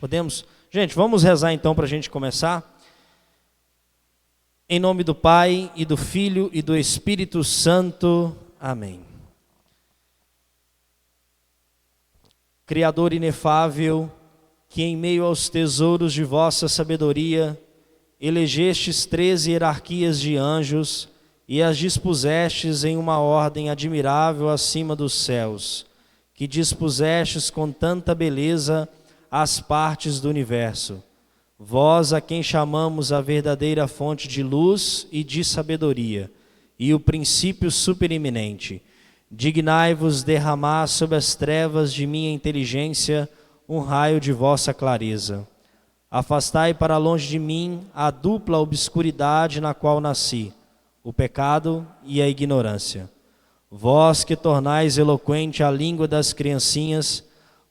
Podemos? Gente, vamos rezar então para a gente começar. Em nome do Pai, e do Filho, e do Espírito Santo. Amém. Criador inefável, que em meio aos tesouros de vossa sabedoria, elegestes 13 hierarquias de anjos, e as dispusestes em uma ordem admirável acima dos céus, que dispusestes com tanta beleza as partes do universo. Vós a quem chamamos a verdadeira fonte de luz e de sabedoria, e o princípio supereminente, dignai-vos derramar sobre as trevas de minha inteligência um raio de vossa clareza. Afastai para longe de mim a dupla obscuridade na qual nasci, o pecado e a ignorância. Vós que tornais eloquente a língua das criancinhas,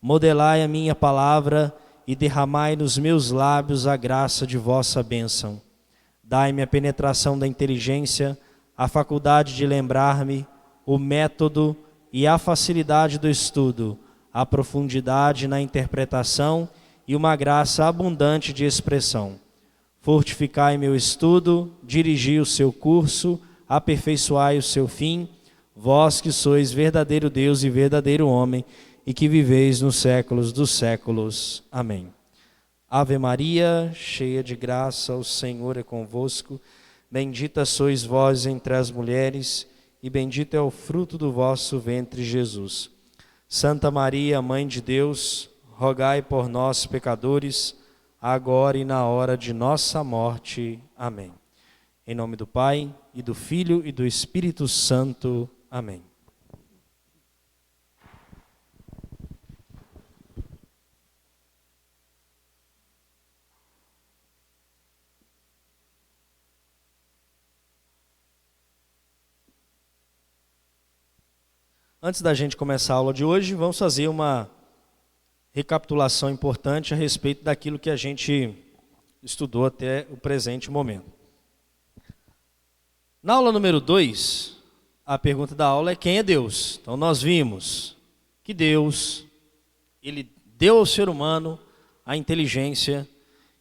modelai a minha palavra e derramai nos meus lábios a graça de vossa bênção. Dai-me a penetração da inteligência, a faculdade de lembrar-me, o método e a facilidade do estudo, a profundidade na interpretação e uma graça abundante de expressão. Fortificai meu estudo, dirigi o seu curso, aperfeiçoai o seu fim, vós que sois verdadeiro Deus e verdadeiro homem, e que viveis nos séculos dos séculos. Amém. Ave Maria, cheia de graça, o Senhor é convosco. Bendita sois vós entre as mulheres, e bendito é o fruto do vosso ventre, Jesus. Santa Maria, Mãe de Deus, rogai por nós, pecadores, agora e na hora de nossa morte. Amém. Em nome do Pai, e do Filho, e do Espírito Santo. Amém. Antes da gente começar a aula de hoje, vamos fazer uma recapitulação importante a respeito daquilo que a gente estudou até o presente momento. Na aula número 2, a pergunta da aula é: quem é Deus? Então nós vimos que Deus, Ele deu ao ser humano a inteligência,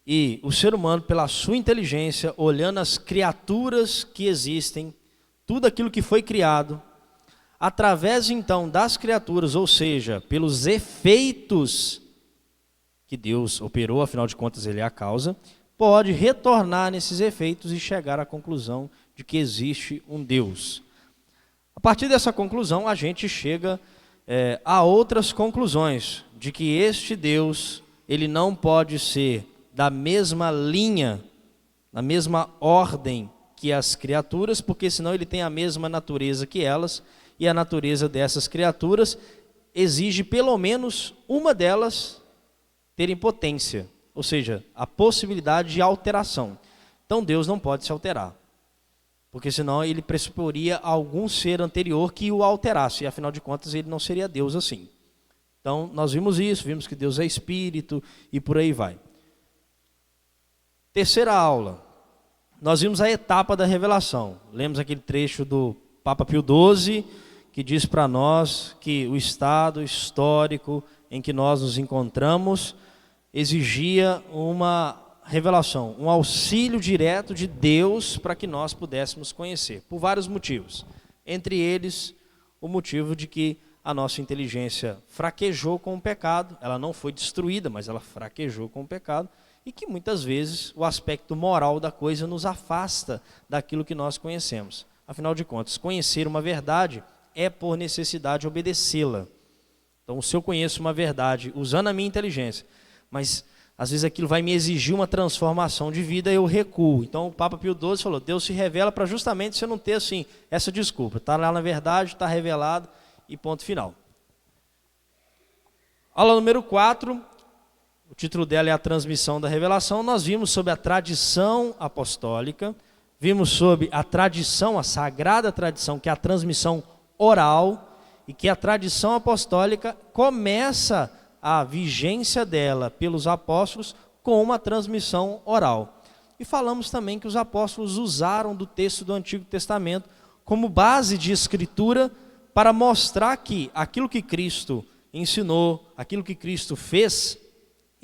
e o ser humano, pela sua inteligência, olhando as criaturas que existem, tudo aquilo que foi criado, através então das criaturas, ou seja, pelos efeitos que Deus operou, afinal de contas Ele é a causa, pode retornar nesses efeitos e chegar à conclusão de que existe um Deus. A partir dessa conclusão, a gente chega a outras conclusões, de que este Deus, Ele não pode ser da mesma linha, da mesma ordem que as criaturas, porque senão Ele tem a mesma natureza que elas, e a natureza dessas criaturas exige pelo menos uma delas terem potência, ou seja, a possibilidade de alteração. Então Deus não pode se alterar, porque senão Ele pressuporia algum ser anterior que o alterasse, e afinal de contas Ele não seria Deus assim. Então nós vimos isso, vimos que Deus é Espírito e por aí vai. Terceira aula, nós vimos a etapa da revelação. Lemos aquele trecho do Papa Pio XII, que diz para nós que o estado histórico em que nós nos encontramos exigia uma revelação, um auxílio direto de Deus para que nós pudéssemos conhecer, por vários motivos. Entre eles, o motivo de que a nossa inteligência fraquejou com o pecado, ela não foi destruída, mas ela fraquejou com o pecado, e que muitas vezes o aspecto moral da coisa nos afasta daquilo que nós conhecemos. Afinal de contas, conhecer uma verdade é por necessidade obedecê-la. Então, se eu conheço uma verdade usando a minha inteligência, mas às vezes aquilo vai me exigir uma transformação de vida, eu recuo. Então o Papa Pio XII falou: Deus se revela para justamente você não ter assim, essa desculpa. Está lá na verdade, está revelado e ponto final. Aula número 4, o título dela é a transmissão da revelação. Nós vimos sobre a tradição apostólica, vimos sobre a tradição, a sagrada tradição, que é a transmissão oral, e que a tradição apostólica começa a vigência dela pelos apóstolos com uma transmissão oral. E falamos também que os apóstolos usaram do texto do Antigo Testamento como base de escritura para mostrar que aquilo que Cristo ensinou, aquilo que Cristo fez,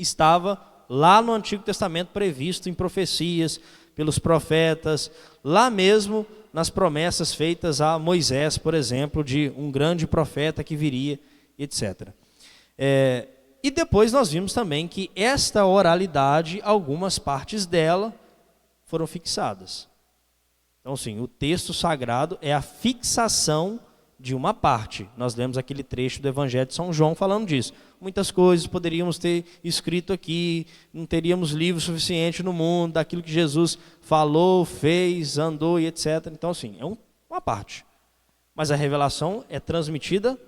estava lá no Antigo Testamento previsto em profecias, pelos profetas, lá mesmo nas promessas feitas a Moisés, por exemplo, de um grande profeta que viria, etc. E depois nós vimos também que esta oralidade, algumas partes dela foram fixadas. Então, sim, o texto sagrado é a fixação de uma parte. Nós lemos aquele trecho do Evangelho de São João falando disso. Muitas coisas poderíamos ter escrito aqui, não teríamos livro suficiente no mundo, daquilo que Jesus falou, fez, andou e etc. Então, sim, é uma parte. Mas a revelação é transmitida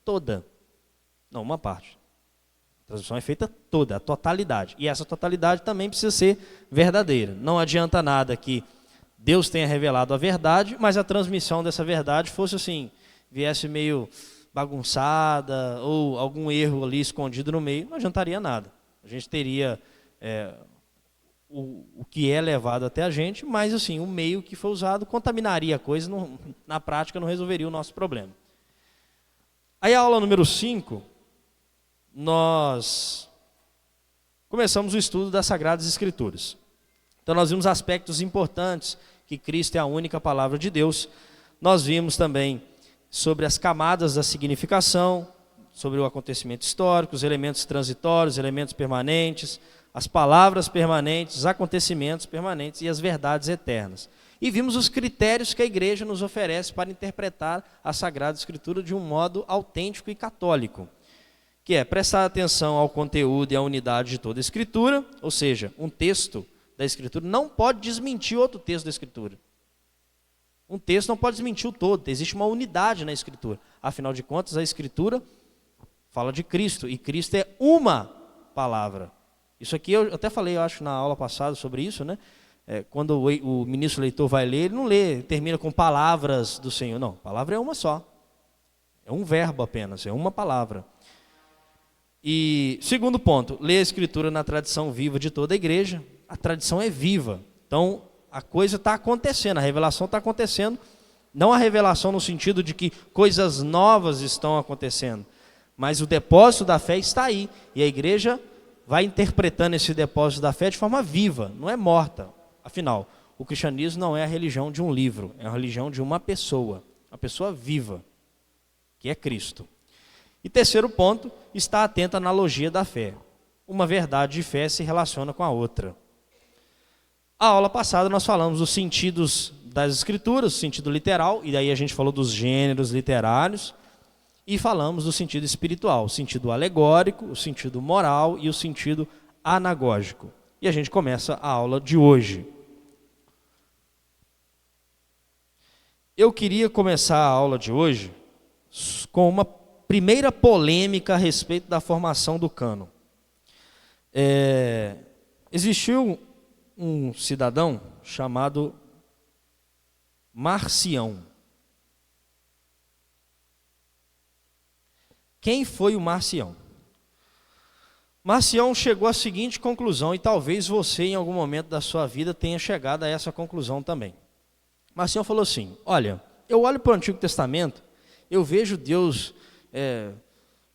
toda, não uma parte. A transmissão é feita toda, a totalidade. E essa totalidade também precisa ser verdadeira. Não adianta nada que Deus tenha revelado a verdade, mas a transmissão dessa verdade fosse assim, viesse meio bagunçada, ou algum erro ali escondido no meio, não adiantaria nada. A gente teria o que é levado até a gente, mas assim, o meio que foi usado contaminaria a coisa, na prática não resolveria o nosso problema. Aí a aula número 5, nós começamos o estudo das Sagradas Escrituras. Então nós vimos aspectos importantes, que Cristo é a única palavra de Deus. Nós vimos também sobre as camadas da significação, sobre o acontecimento histórico, os elementos transitórios, elementos permanentes, as palavras permanentes, os acontecimentos permanentes e as verdades eternas. E vimos os critérios que a igreja nos oferece para interpretar a Sagrada Escritura de um modo autêntico e católico, que é prestar atenção ao conteúdo e à unidade de toda a Escritura, ou seja, um texto da Escritura não pode desmentir outro texto da Escritura. Um texto não pode desmentir o todo, existe uma unidade na Escritura. Afinal de contas, a Escritura fala de Cristo, e Cristo é uma palavra. Isso aqui eu até falei, eu acho, na aula passada sobre isso, né? Quando o ministro leitor vai ler, ele não lê, termina com palavras do Senhor. Não, a palavra é uma só. É um verbo apenas, é uma palavra. E segundo ponto, ler a Escritura na tradição viva de toda a igreja. A tradição é viva, então a coisa está acontecendo, a revelação está acontecendo, não a revelação no sentido de que coisas novas estão acontecendo, mas o depósito da fé está aí, e a igreja vai interpretando esse depósito da fé de forma viva, não é morta. Afinal, o cristianismo não é a religião de um livro, é a religião de uma pessoa viva, que é Cristo. E terceiro ponto, está atento à analogia da fé. Uma verdade de fé se relaciona com a outra. A aula passada nós falamos dos sentidos das Escrituras, o sentido literal, e daí a gente falou dos gêneros literários, e falamos do sentido espiritual, o sentido alegórico, o sentido moral e o sentido anagógico. E a gente começa a aula de hoje. Eu queria começar a aula de hoje com uma primeira polêmica a respeito da formação do cânon. Existiu um cidadão chamado Marcião. Quem foi o Marcião? Marcião chegou à seguinte conclusão, e talvez você em algum momento da sua vida tenha chegado a essa conclusão também. Marcião falou assim: olha, eu olho para o Antigo Testamento, eu vejo Deus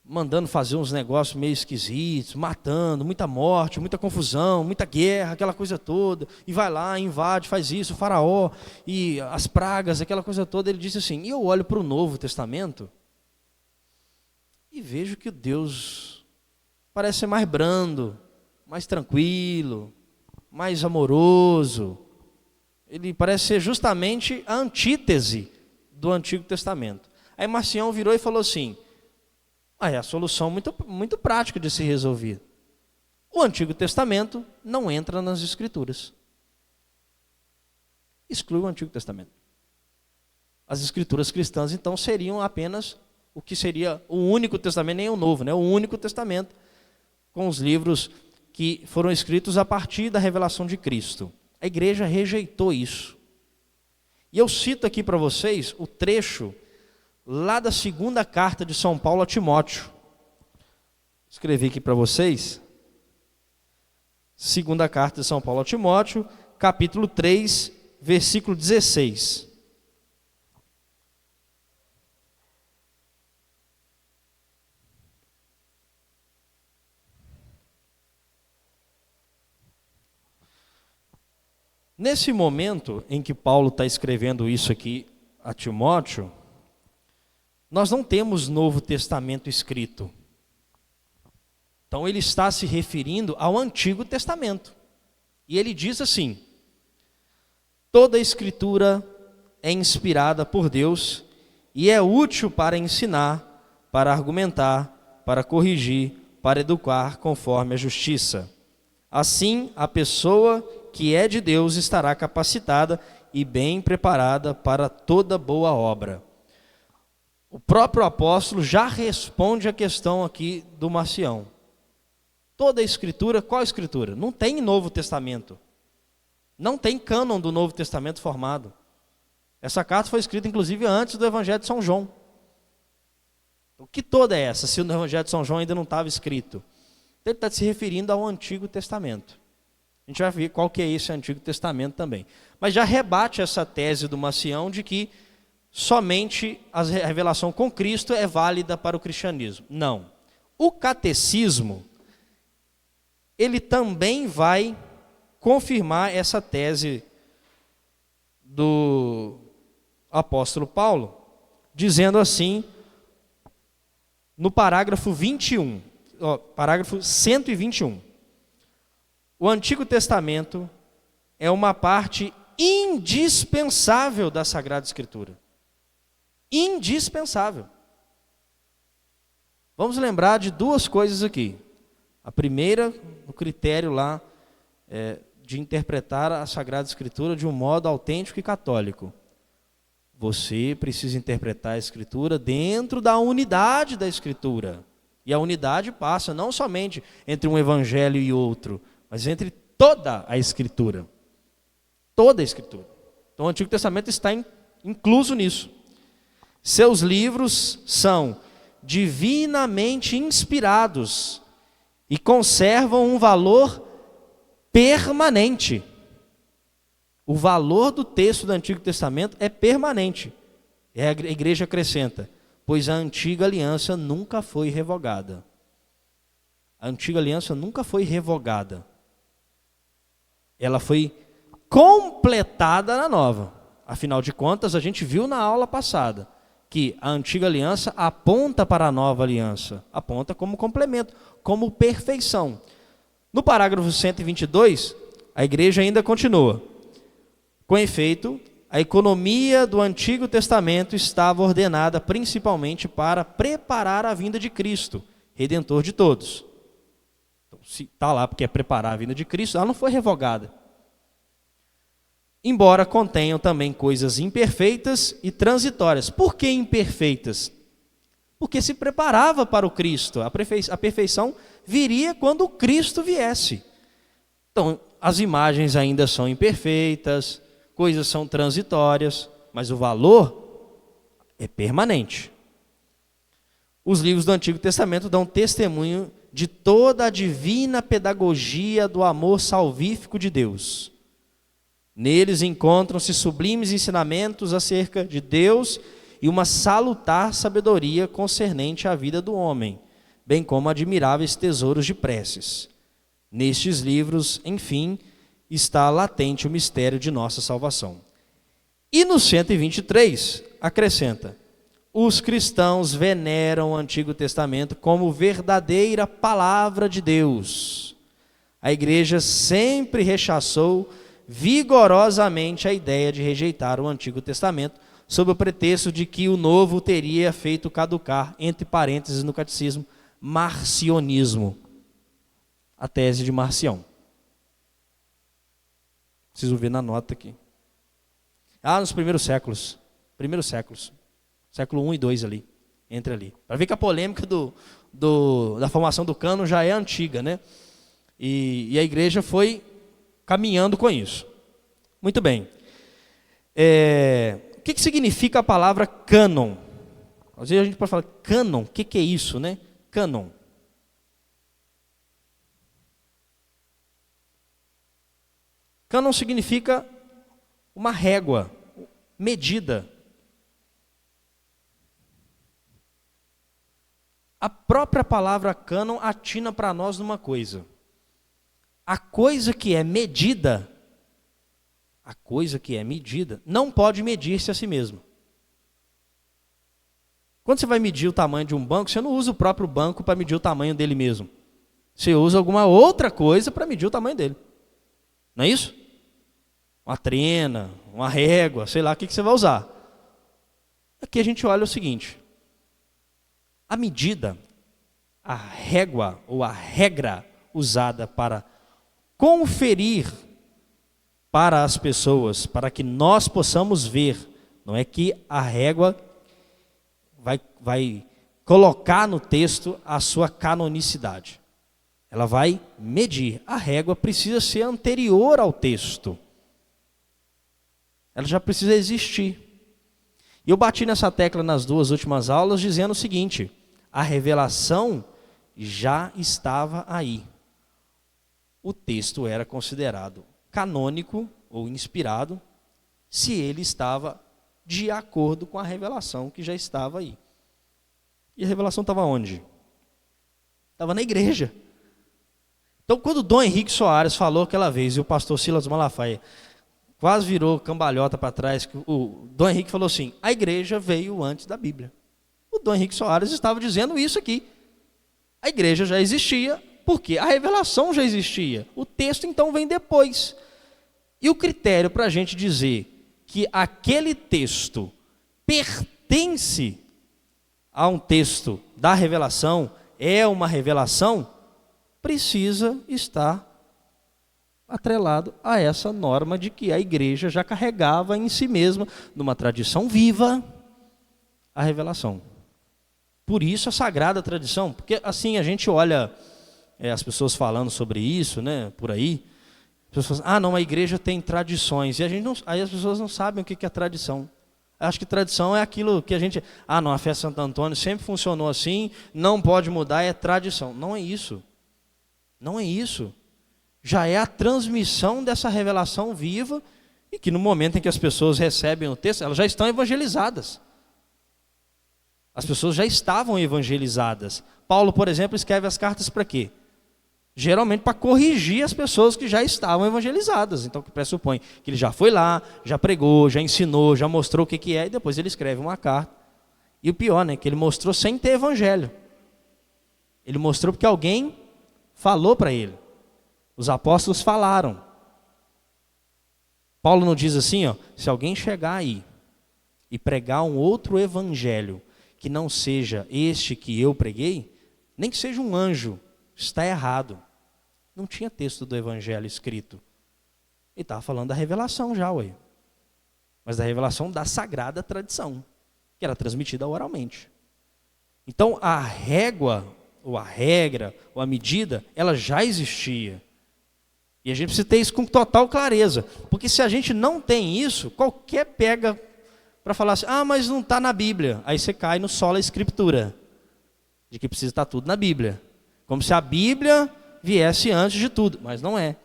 mandando fazer uns negócios meio esquisitos, matando, muita morte, muita confusão, muita guerra, aquela coisa toda, e vai lá, invade, faz isso, o faraó, e as pragas, aquela coisa toda. Ele disse assim, e eu olho para o Novo Testamento, e vejo que Deus parece ser mais brando, mais tranquilo, mais amoroso. Ele parece ser justamente a antítese do Antigo Testamento. Aí Marcião virou e falou assim, é a solução muito prática de se resolver. O Antigo Testamento não entra nas Escrituras. Exclui o Antigo Testamento. As Escrituras cristãs, então, seriam apenas o que seria o único testamento, nem o novo, né? O único testamento, com os livros que foram escritos a partir da revelação de Cristo. A igreja rejeitou isso. E eu cito aqui para vocês o trecho lá da segunda carta de São Paulo a Timóteo. Escrevi aqui para vocês. Segunda carta de São Paulo a Timóteo, capítulo 3, versículo 16. Nesse momento em que Paulo está escrevendo isso aqui a Timóteo, nós não temos Novo Testamento escrito. Então ele está se referindo ao Antigo Testamento. E ele diz assim: toda a Escritura é inspirada por Deus e é útil para ensinar, para argumentar, para corrigir, para educar conforme a justiça. Assim, a pessoa que é de Deus estará capacitada e bem preparada para toda boa obra. O próprio apóstolo já responde a questão aqui do Marcião. Toda a Escritura, qual a Escritura? Não tem Novo Testamento. Não tem cânon do Novo Testamento formado. Essa carta foi escrita, inclusive, antes do Evangelho de São João. O que toda é essa, se o Evangelho de São João ainda não estava escrito? Então, ele está se referindo ao Antigo Testamento. A gente vai ver qual que é esse Antigo Testamento também. Mas já rebate essa tese do Marcião de que somente a revelação com Cristo é válida para o cristianismo. Não. O catecismo, ele também vai confirmar essa tese do apóstolo Paulo, dizendo assim, no parágrafo 21, parágrafo 121. O Antigo Testamento é uma parte indispensável da Sagrada Escritura. Indispensável. Vamos lembrar de duas coisas aqui. A primeira, o critério lá de interpretar a Sagrada Escritura de um modo autêntico e católico. Você precisa interpretar a Escritura dentro da unidade da Escritura. E a unidade passa não somente entre um evangelho e outro, mas entre toda a Escritura. Toda a Escritura. Então o Antigo Testamento está incluso nisso. Seus livros são divinamente inspirados e conservam um valor permanente. O valor do texto do Antigo Testamento é permanente. A igreja acrescenta, pois a antiga aliança nunca foi revogada. A antiga aliança nunca foi revogada. Ela foi completada na nova. Afinal de contas, a gente viu na aula passada que a antiga aliança aponta para a nova aliança, aponta como complemento, como perfeição. No parágrafo 122, a igreja ainda continua. Com efeito, a economia do Antigo Testamento estava ordenada principalmente para preparar a vinda de Cristo, Redentor de todos. Então, se está lá porque é preparar a vinda de Cristo, ela não foi revogada. Embora contenham também coisas imperfeitas e transitórias. Por que imperfeitas? Porque se preparava para o Cristo. A perfeição viria quando o Cristo viesse. Então, as imagens ainda são imperfeitas, coisas são transitórias, mas o valor é permanente. Os livros do Antigo Testamento dão testemunho de toda a divina pedagogia do amor salvífico de Deus. Neles encontram-se sublimes ensinamentos acerca de Deus e uma salutar sabedoria concernente à vida do homem, bem como admiráveis tesouros de preces. Nestes livros, enfim, está latente o mistério de nossa salvação. E no 123, acrescenta, os cristãos veneram o Antigo Testamento como verdadeira palavra de Deus. A igreja sempre rechaçou vigorosamente a ideia de rejeitar o Antigo Testamento, sob o pretexto de que o Novo teria feito caducar, entre parênteses no catecismo, marcionismo. A tese de Marcião. Preciso ver na nota aqui. Nos primeiros séculos. Século 1 e 2 ali. Entre ali. Para ver que a polêmica da formação do cânon já é antiga, né? E a igreja foi caminhando com isso. Muito bem. O que significa a palavra cânon? Às vezes a gente pode falar, cânon, o que é isso, né? Cânon. Cânon significa uma régua, medida. A própria palavra cânon atina para nós numa coisa. A coisa que é medida A coisa que é medida não pode medir-se a si mesma. Quando você vai medir o tamanho de um banco, você não usa o próprio banco para medir o tamanho dele mesmo. Você usa alguma outra coisa para medir o tamanho dele. Não é isso? Uma trena, uma régua, sei lá o que você vai usar. Aqui a gente olha o seguinte. A medida, a régua ou a regra usada para conferir para as pessoas, para que nós possamos ver, não é que a régua vai colocar no texto a sua canonicidade. Ela vai medir. A régua precisa ser anterior ao texto. Ela já precisa existir. E eu bati nessa tecla nas 2 últimas aulas dizendo o seguinte: a revelação já estava aí. O texto era considerado canônico ou inspirado se ele estava de acordo com a revelação que já estava aí. E a revelação estava onde? Estava na igreja. Então, quando Dom Henrique Soares falou aquela vez, e o pastor Silas Malafaia quase virou cambalhota para trás, o Dom Henrique falou assim: a igreja veio antes da Bíblia. O Dom Henrique Soares estava dizendo isso aqui. A igreja já existia, porque a revelação já existia. O texto então vem depois. E o critério para a gente dizer que aquele texto pertence a um texto da revelação, é uma revelação, precisa estar atrelado a essa norma de que a igreja já carregava em si mesma, numa tradição viva, a revelação. Por isso a sagrada tradição, porque assim a gente olha as pessoas falando sobre isso, né, por aí, as pessoas falam, não, a igreja tem tradições, e aí as pessoas não sabem o que é tradição. Acho que tradição é aquilo que a gente, não, a festa de Santo Antônio sempre funcionou assim, não pode mudar, é tradição. Não é isso. Não é isso. Já é a transmissão dessa revelação viva, e que no momento em que as pessoas recebem o texto, elas já estão evangelizadas. As pessoas já estavam evangelizadas. Paulo, por exemplo, escreve as cartas para quê? Geralmente para corrigir as pessoas que já estavam evangelizadas. Então, que pressupõe que ele já foi lá, já pregou, já ensinou, já mostrou o que é, e depois ele escreve uma carta. E o pior, né, que ele mostrou sem ter evangelho. Ele mostrou porque alguém falou para ele. Os apóstolos falaram. Paulo não diz assim, se alguém chegar aí e pregar um outro evangelho que não seja este que eu preguei, nem que seja um anjo, está errado. Não tinha texto do evangelho escrito. Ele estava falando da revelação já, ué. Mas da revelação da sagrada tradição, que era transmitida oralmente. Então a régua, ou a regra, ou a medida, ela já existia. E a gente precisa ter isso com total clareza. Porque se a gente não tem isso, qualquer pega para falar assim, mas não está na Bíblia. Aí você cai no sola escritura, de que precisa estar tudo na Bíblia. Como se a Bíblia viesse antes de tudo, mas não é.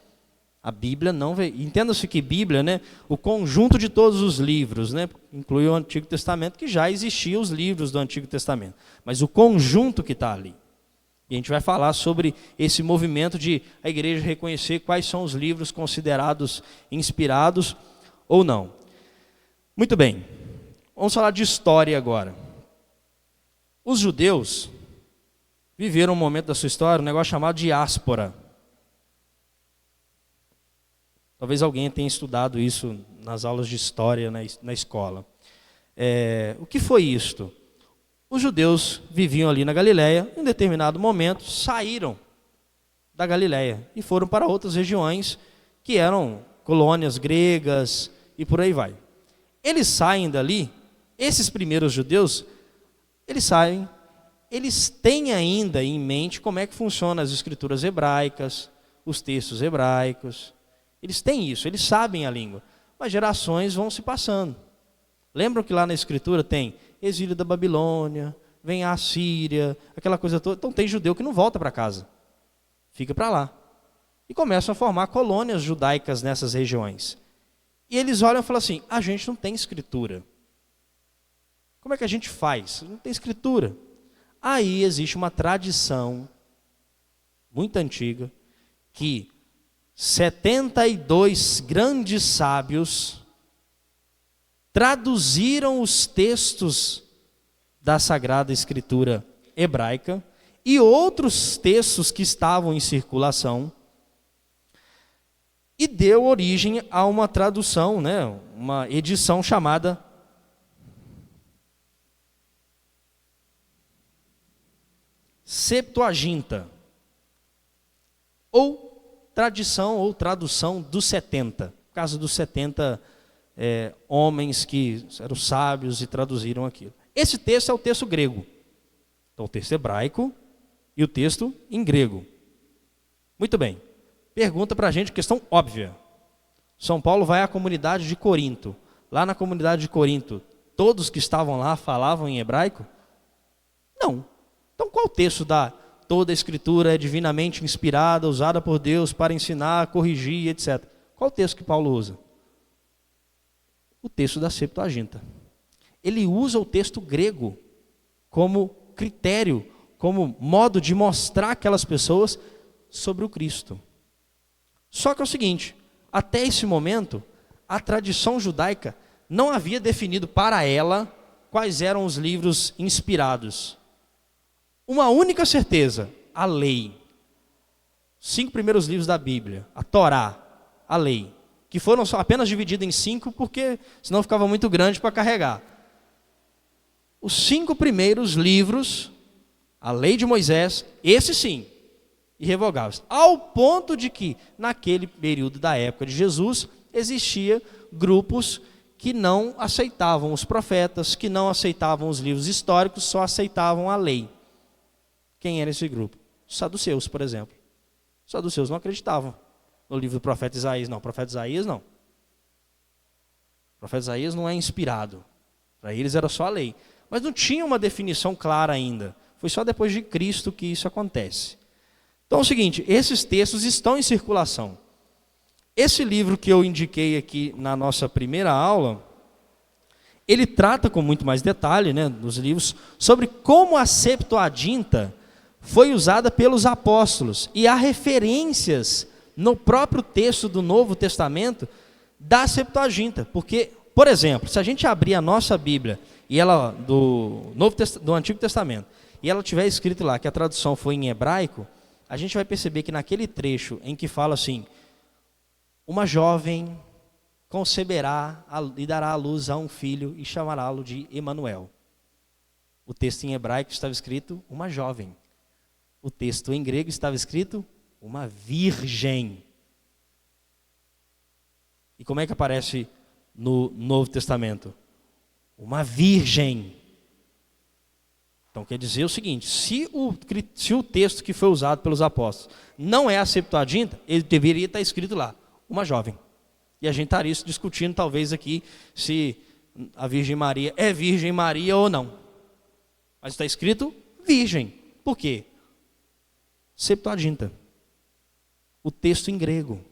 A Bíblia não veio. Entenda-se que Bíblia, né, o conjunto de todos os livros, né, inclui o Antigo Testamento, que já existiam os livros do Antigo Testamento, mas o conjunto que está ali. E a gente vai falar sobre esse movimento de a igreja reconhecer quais são os livros considerados inspirados ou não. Muito bem, vamos falar de história agora. Os judeus viveram um momento da sua história, um negócio chamado diáspora. Talvez alguém tenha estudado isso nas aulas de história na escola. O que foi isto? Os judeus viviam ali na Galileia, em determinado momento saíram da Galileia e foram para outras regiões que eram colônias gregas e por aí vai. Eles saem dali, esses primeiros judeus, eles saem, eles têm ainda em mente como é que funcionam as escrituras hebraicas, os textos hebraicos. Eles têm isso, eles sabem a língua, mas gerações vão se passando. Lembram que lá na escritura tem exílio da Babilônia, vem a Assíria, aquela coisa toda. Então tem judeu que não volta para casa, fica para lá. E começam a formar colônias judaicas nessas regiões. E eles olham e falam assim, a gente não tem escritura. Como é que a gente faz? Não tem escritura. Aí existe uma tradição muito antiga que 72 grandes sábios traduziram os textos da Sagrada Escritura hebraica e outros textos que estavam em circulação, e deu origem a uma tradução, né, uma edição chamada Septuaginta, ou tradição ou tradução dos 70, no caso dos 70 homens que eram sábios e traduziram aquilo. Esse texto é o texto grego, então o texto hebraico e o texto em grego. Muito bem, pergunta para a gente, questão óbvia. São Paulo vai à comunidade de Corinto. Lá na comunidade de Corinto, todos que estavam lá falavam em hebraico? Não. Então qual texto da toda a Escritura é divinamente inspirada, usada por Deus para ensinar, corrigir, etc. Qual texto que Paulo usa? O texto da Septuaginta. Ele usa o texto grego como critério, como modo de mostrar aquelas pessoas sobre o Cristo. Só que é o seguinte, até esse momento, a tradição judaica não havia definido para ela quais eram os livros inspirados. Uma única certeza, a lei. 5 primeiros livros da Bíblia, a Torá, a lei, que foram apenas divididos em 5, porque senão ficava muito grande para carregar. Os 5 primeiros livros, a lei de Moisés, esse sim, irrevogáveis. Ao ponto de que, naquele período da época de Jesus, existia grupos que não aceitavam os profetas, que não aceitavam os livros históricos, só aceitavam a lei. Quem era esse grupo? Os saduceus, por exemplo. Os saduceus não acreditavam no livro do profeta Isaías, não. O profeta Isaías, não. O profeta Isaías não é inspirado. Para eles era só a lei. Mas não tinha uma definição clara ainda. Foi só depois de Cristo que isso acontece. Então é o seguinte, esses textos estão em circulação. Esse livro que eu indiquei aqui na nossa primeira aula, ele trata com muito mais detalhe, né, nos livros, sobre como a Septuaginta foi usada pelos apóstolos. E há referências no próprio texto do Novo Testamento da Septuaginta. Porque, por exemplo, se a gente abrir a nossa Bíblia, e ela do Antigo Testamento, e ela tiver escrito lá que a tradução foi em hebraico, a gente vai perceber que naquele trecho em que fala assim, uma jovem conceberá e dará à luz a um filho e chamará-lo de Emanuel. O texto em hebraico estava escrito uma jovem. O texto em grego estava escrito uma virgem. E como é que aparece no Novo Testamento? Uma virgem. Então quer dizer o seguinte, se o texto que foi usado pelos apóstolos não é a Septuaginta, ele deveria estar escrito lá, uma jovem. E a gente estaria discutindo talvez aqui se a Virgem Maria é Virgem Maria ou não. Mas está escrito virgem. Por quê? Septuaginta. O texto em grego.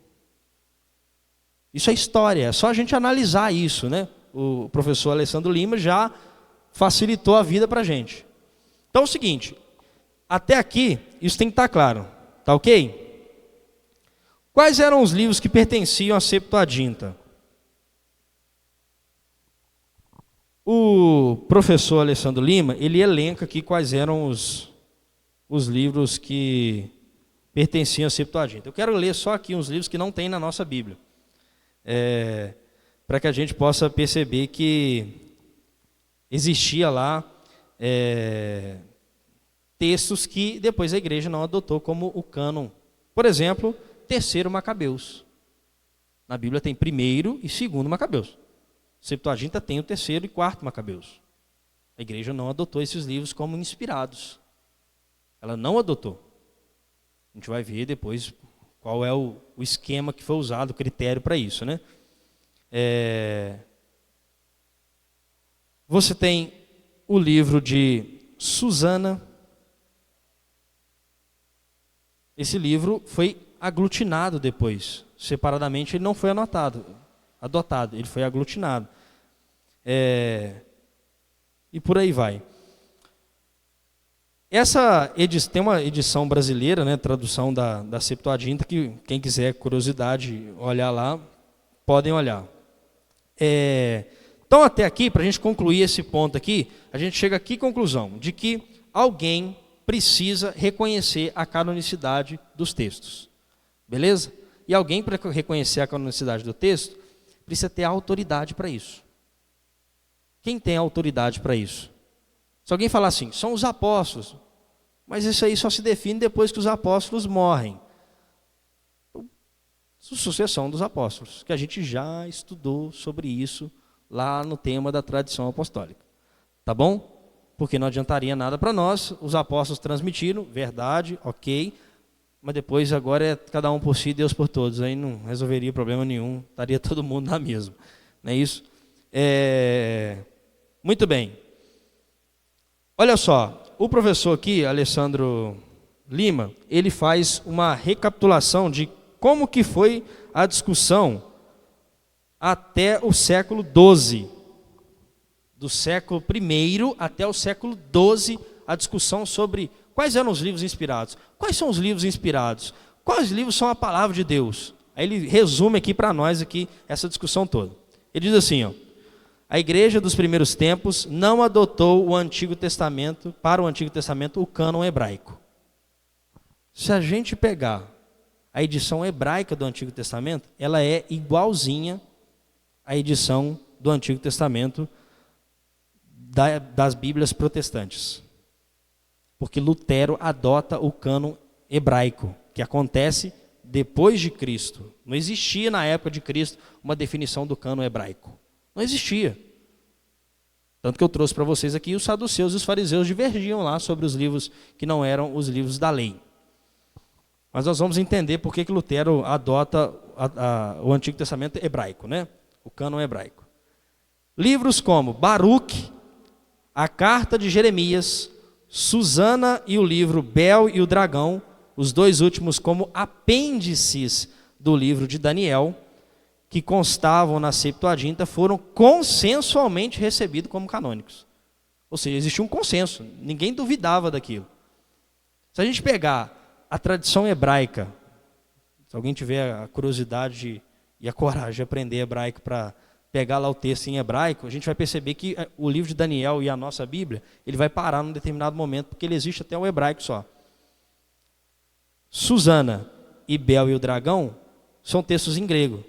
Isso é história, é só a gente analisar isso, né? O professor Alessandro Lima já facilitou a vida para a gente. Então é o seguinte, até aqui isso tem que estar claro, tá ok? Quais eram os livros que pertenciam à Septuaginta? O professor Alessandro Lima, ele elenca aqui quais eram os livros que pertenciam à Septuaginta. Eu quero ler só aqui uns livros que não tem na nossa Bíblia, para que a gente possa perceber que existia lá textos que depois a igreja não adotou como o cânon. Por exemplo, Terceiro Macabeus. Na Bíblia tem primeiro e segundo Macabeus. Septuaginta tem o terceiro e quarto Macabeus. A igreja não adotou esses livros como inspirados. Ela não adotou. A gente vai ver depois qual é o esquema que foi usado, o critério para isso, né? Você tem o livro de Susana. Esse livro foi aglutinado depois. Separadamente ele não foi adotado, ele foi aglutinado. E por aí vai. Tem uma edição brasileira, né, tradução da Septuaginta, que quem quiser curiosidade olhar lá, podem olhar. Então, até aqui, para a gente concluir esse ponto aqui, a gente chega aqui à conclusão de que alguém precisa reconhecer a canonicidade dos textos. Beleza? E alguém, para reconhecer a canonicidade do texto, precisa ter autoridade para isso. Quem tem autoridade para isso? Se alguém falar assim, são os apóstolos, mas isso aí só se define depois que os apóstolos morrem. Sucessão dos apóstolos, que a gente já estudou sobre isso lá no tema da tradição apostólica. Tá bom? Porque não adiantaria nada para nós, os apóstolos transmitiram, verdade, ok, mas depois agora é cada um por si, Deus por todos, aí não resolveria problema nenhum, estaria todo mundo na mesma, não é isso? Muito bem. Olha só, o professor aqui, Alessandro Lima, ele faz uma recapitulação de como que foi a discussão até o século XII. Do século I até o século XII, a discussão sobre quais eram os livros inspirados. Quais são os livros inspirados? Quais livros são a palavra de Deus? Aí ele resume aqui para nós aqui essa discussão toda. Ele diz assim, ó, a igreja dos primeiros tempos não adotou o Antigo Testamento, para o Antigo Testamento, o cânon hebraico. Se a gente pegar a edição hebraica do Antigo Testamento, ela é igualzinha à edição do Antigo Testamento das Bíblias protestantes. Porque Lutero adota o cânon hebraico, que acontece depois de Cristo. Não existia na época de Cristo uma definição do cânon hebraico. Não existia. Tanto que eu trouxe para vocês aqui, os saduceus e os fariseus divergiam lá sobre os livros que não eram os livros da lei. Mas nós vamos entender por que Lutero adota o Antigo Testamento hebraico, né? O cânon hebraico. Livros como Baruque, a Carta de Jeremias, Susana e o livro Bel e o Dragão, os dois últimos como apêndices do livro de Daniel, que constavam na Septuaginta, foram consensualmente recebidos como canônicos. Ou seja, existia um consenso, ninguém duvidava daquilo. Se a gente pegar a tradição hebraica, se alguém tiver a curiosidade e a coragem de aprender hebraico para pegar lá o texto em hebraico, a gente vai perceber que o livro de Daniel e a nossa Bíblia, ele vai parar num determinado momento, porque ele existe até o hebraico só. Susana e Bel e o Dragão são textos em grego,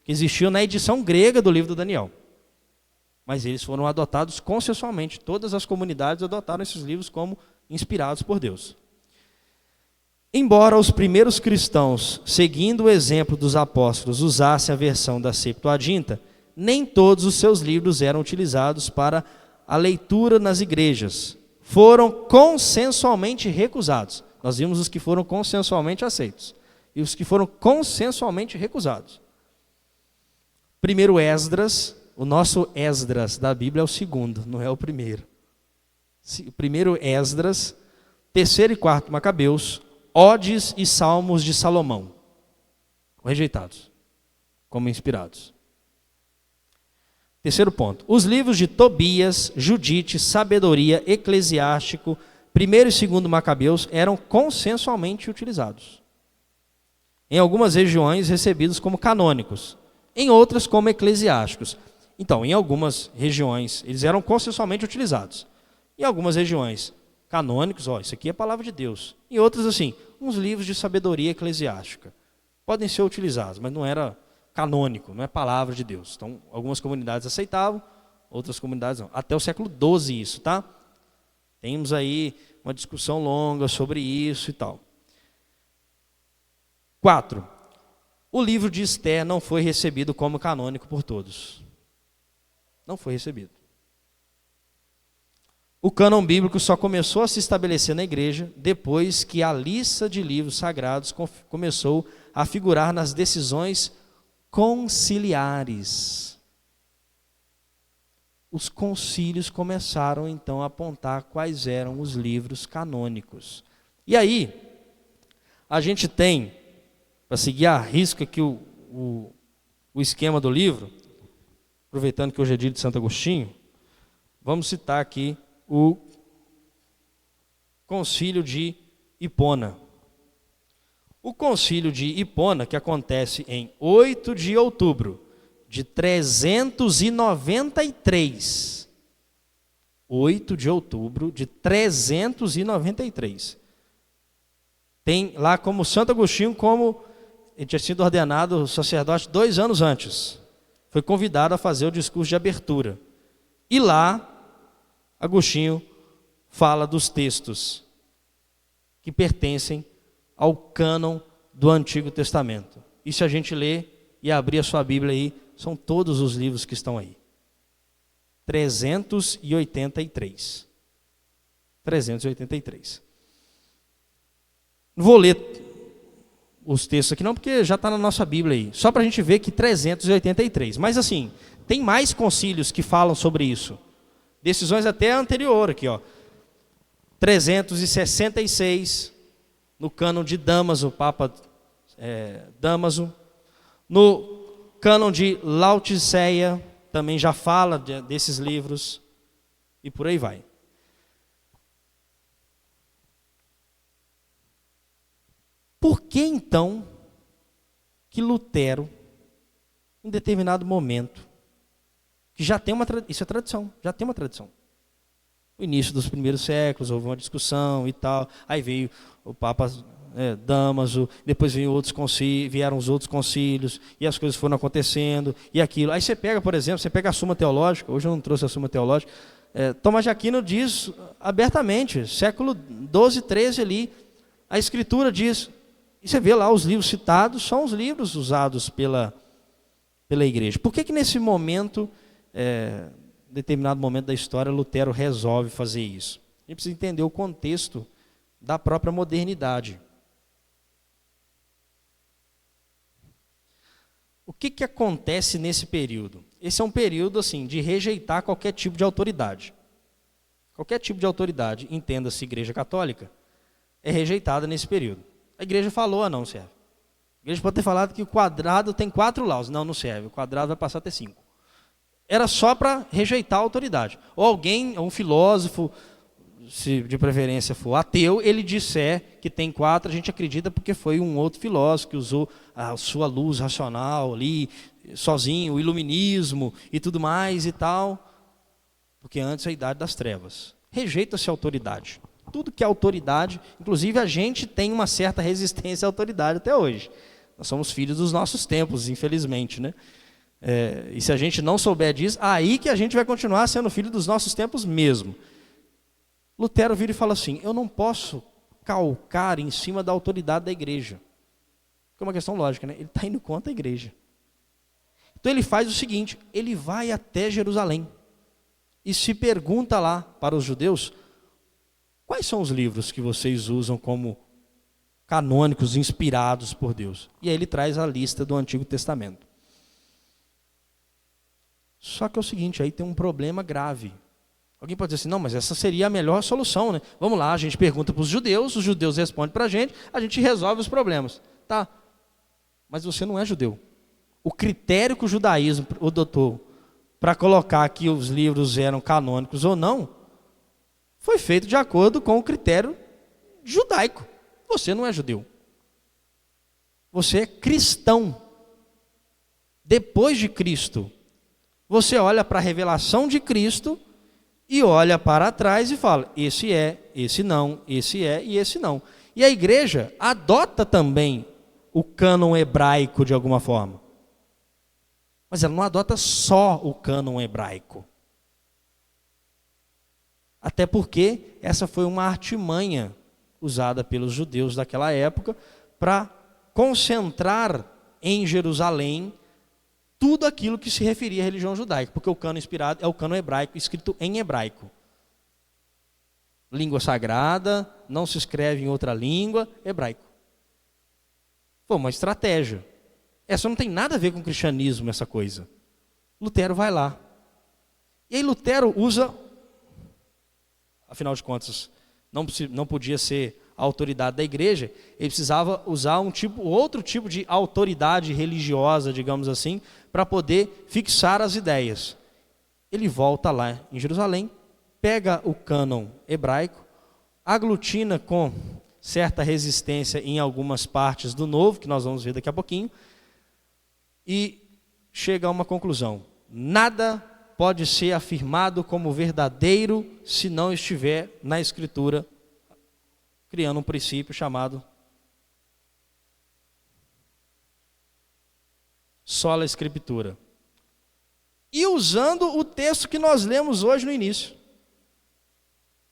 que existiam na edição grega do livro do Daniel. Mas eles foram adotados consensualmente, todas as comunidades adotaram esses livros como inspirados por Deus. Embora os primeiros cristãos, seguindo o exemplo dos apóstolos, usassem a versão da Septuaginta, nem todos os seus livros eram utilizados para a leitura nas igrejas. Foram consensualmente recusados. Nós vimos os que foram consensualmente aceitos e os que foram consensualmente recusados. Primeiro Esdras, o nosso Esdras da Bíblia é o segundo, não é o primeiro. O primeiro Esdras, terceiro e quarto Macabeus, Odes e Salmos de Salomão, rejeitados como inspirados. Terceiro ponto, os livros de Tobias, Judite, Sabedoria, Eclesiástico, primeiro e segundo Macabeus eram consensualmente utilizados. Em algumas regiões recebidos como canônicos, em outras como eclesiásticos. Então, em algumas regiões eles eram consensualmente utilizados. Em algumas regiões canônicos, isso aqui é a palavra de Deus. Em outras assim, uns livros de sabedoria eclesiástica. Podem ser utilizados, mas não era canônico, não é palavra de Deus. Então, algumas comunidades aceitavam, outras comunidades não. Até o século XII isso, tá? Temos aí uma discussão longa sobre isso e tal. 4. O livro de Esther não foi recebido como canônico por todos. Não foi recebido. O cânon bíblico só começou a se estabelecer na igreja depois que a lista de livros sagrados começou a figurar nas decisões conciliares. Os concílios começaram então a apontar quais eram os livros canônicos. E aí, a gente tem, para seguir a risca aqui o esquema do livro, aproveitando que hoje é dia de Santo Agostinho, vamos citar aqui o Concílio de Hipona. O Concílio de Hipona, que acontece em 8 de outubro de 393. 8 de outubro de 393. Tem lá como Santo Agostinho, como ele tinha sido ordenado sacerdote 2 anos antes. Foi convidado a fazer o discurso de abertura. E lá, Agostinho fala dos textos que pertencem ao cânon do Antigo Testamento. E se a gente ler e abrir a sua Bíblia aí, são todos os livros que estão aí. 383. 383. Não vou ler os textos aqui não, porque já está na nossa Bíblia aí. Só para a gente ver que 383. Mas assim, tem mais concílios que falam sobre isso. Decisões até anterior aqui, ó. 366, no cânon de Damaso, o Papa Damaso. No cânon de Laodiceia, também já fala desses livros. E por aí vai. Por que então que Lutero, em determinado momento, que já tem isso é tradição, já tem uma tradição. No início dos primeiros séculos houve uma discussão e tal, aí veio o Papa Damaso, depois vieram os outros concílios, e as coisas foram acontecendo, e aquilo. Aí você pega, por exemplo, você pega a Suma Teológica, hoje eu não trouxe a Suma Teológica, Tomás de Aquino diz abertamente, século 12, 13 ali, a Escritura diz. E você vê lá os livros citados, são os livros usados pela igreja. Por que nesse momento, determinado momento da história, Lutero resolve fazer isso? A gente precisa entender o contexto da própria modernidade. O que acontece nesse período? Esse é um período assim, de rejeitar qualquer tipo de autoridade. Qualquer tipo de autoridade, entenda-se Igreja Católica, é rejeitada nesse período. A igreja falou, não serve. A igreja pode ter falado que o quadrado tem 4 lados. Não serve. O quadrado vai passar a ter 5. Era só para rejeitar a autoridade. Ou alguém, um filósofo, se de preferência for ateu, ele disser que tem 4, a gente acredita porque foi um outro filósofo que usou a sua luz racional ali, sozinho, o iluminismo e tudo mais e tal. Porque antes é a idade das trevas. Rejeita-se a autoridade. Tudo que é autoridade, inclusive a gente tem uma certa resistência à autoridade até hoje. Nós somos filhos dos nossos tempos, infelizmente, né? E se a gente não souber disso, aí que a gente vai continuar sendo filho dos nossos tempos mesmo. Lutero vira e fala assim, eu não posso calcar em cima da autoridade da igreja. É uma questão lógica, né? Ele está indo contra a igreja. Então ele faz o seguinte, ele vai até Jerusalém e se pergunta lá para os judeus, quais são os livros que vocês usam como canônicos, inspirados por Deus? E aí ele traz a lista do Antigo Testamento. Só que é o seguinte, aí tem um problema grave. Alguém pode dizer assim, não, mas essa seria a melhor solução, né? Vamos lá, a gente pergunta para os judeus respondem para a gente resolve os problemas. Tá, mas você não é judeu. O critério que o judaísmo adotou para colocar que os livros eram canônicos ou não, foi feito de acordo com o critério judaico. Você não é judeu. Você é cristão. Depois de Cristo, você olha para a revelação de Cristo e olha para trás e fala, esse é, esse não, esse é e esse não. E a igreja adota também o cânon hebraico de alguma forma. Mas ela não adota só o cânon hebraico. Até porque essa foi uma artimanha usada pelos judeus daquela época para concentrar em Jerusalém tudo aquilo que se referia à religião judaica, porque o cânon inspirado é o cânon hebraico, escrito em hebraico. Língua sagrada, não se escreve em outra língua, hebraico. Foi uma estratégia. Essa não tem nada a ver com o cristianismo, essa coisa. Lutero vai lá. E aí Lutero usa... Afinal de contas, não podia ser a autoridade da igreja, ele precisava usar outro tipo de autoridade religiosa, digamos assim, para poder fixar as ideias. Ele volta lá em Jerusalém, pega o cânon hebraico, aglutina com certa resistência em algumas partes do Novo, que nós vamos ver daqui a pouquinho, e chega a uma conclusão: nada pode ser afirmado como verdadeiro se não estiver na Escritura, criando um princípio chamado sola Escritura. E usando o texto que nós lemos hoje no início,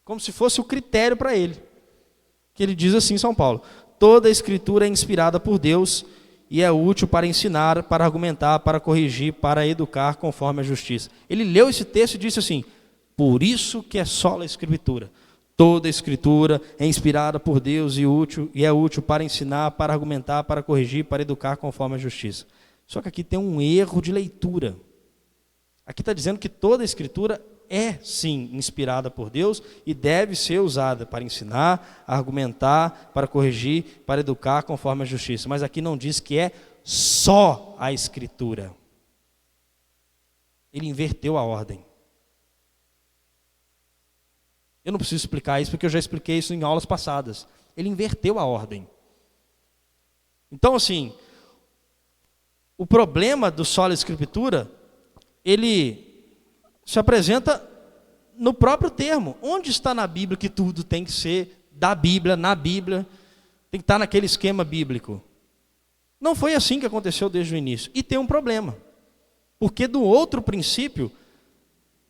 como se fosse o critério para ele. Que ele diz assim em São Paulo: toda a Escritura é inspirada por Deus e é útil para ensinar, para argumentar, para corrigir, para educar conforme a justiça. Ele leu esse texto e disse assim: por isso que é sola Escritura. Toda a Escritura é inspirada por Deus e é útil para ensinar, para argumentar, para corrigir, para educar conforme a justiça. Só que aqui tem um erro de leitura. Aqui está dizendo que toda a Escritura é, sim, inspirada por Deus e deve ser usada para ensinar, argumentar, para corrigir, para educar conforme a justiça. Mas aqui não diz que é só a Escritura. Ele inverteu a ordem. Eu não preciso explicar isso porque eu já expliquei isso em aulas passadas. Ele inverteu a ordem. Então, assim, o problema do sola Escritura, ele se apresenta no próprio termo. Onde está na Bíblia que tudo tem que ser da Bíblia, na Bíblia, tem que estar naquele esquema bíblico? Não foi assim que aconteceu desde o início. E tem um problema, porque do outro princípio,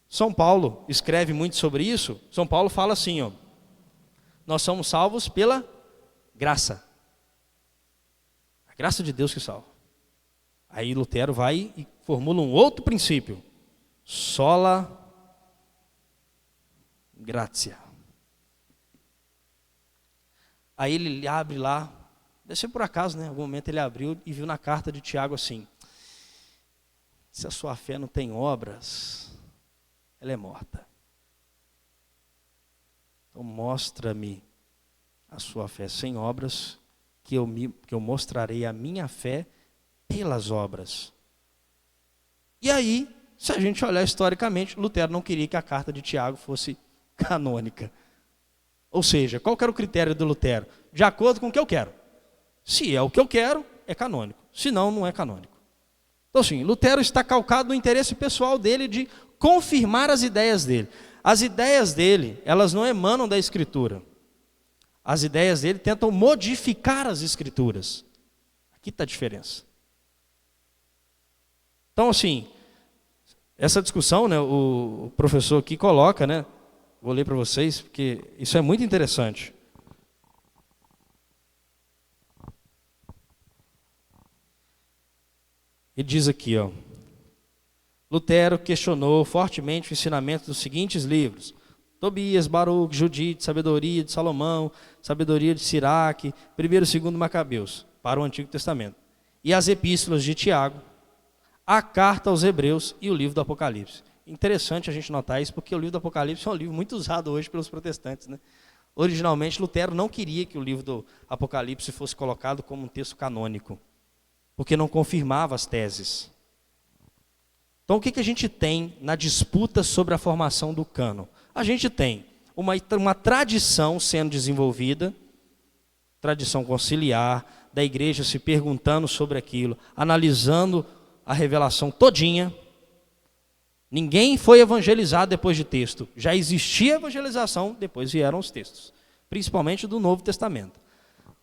São Paulo escreve muito sobre isso. São Paulo fala assim, ó: nós somos salvos pela graça. A graça de Deus que salva. Aí Lutero vai e formula um outro princípio: sola gratia. Aí ele abre lá, deve ser por acaso, né? Em algum momento ele abriu e viu na carta de Tiago assim: se a sua fé não tem obras, ela é morta. Então mostra-me a sua fé sem obras, que eu mostrarei a minha fé pelas obras. E aí, se a gente olhar historicamente, Lutero não queria que a carta de Tiago fosse canônica. Ou seja, qual que era o critério do Lutero? De acordo com o que eu quero. Se é o que eu quero, é canônico. Se não, não é canônico. Então, assim, Lutero está calcado no interesse pessoal dele de confirmar as ideias dele. As ideias dele, elas não emanam da Escritura. As ideias dele tentam modificar as Escrituras. Aqui está a diferença. Então, assim, essa discussão, né, o professor aqui coloca, né, vou ler para vocês, porque isso é muito interessante. Ele diz aqui, ó: Lutero questionou fortemente o ensinamento dos seguintes livros: Tobias, Baruque, Judite, Sabedoria de Salomão, Sabedoria de Siraque, 1º e 2º Macabeus, para o Antigo Testamento, e as epístolas de Tiago, a carta aos Hebreus e o livro do Apocalipse. Interessante a gente notar isso, porque o livro do Apocalipse é um livro muito usado hoje pelos protestantes, né? Originalmente, Lutero não queria que o livro do Apocalipse fosse colocado como um texto canônico, porque não confirmava as teses. Então, o que a gente tem na disputa sobre a formação do cânon? A gente tem uma tradição sendo desenvolvida, tradição conciliar, da igreja se perguntando sobre aquilo, analisando a revelação todinha. Ninguém foi evangelizado depois de texto. Já existia evangelização, depois vieram os textos, principalmente do Novo Testamento.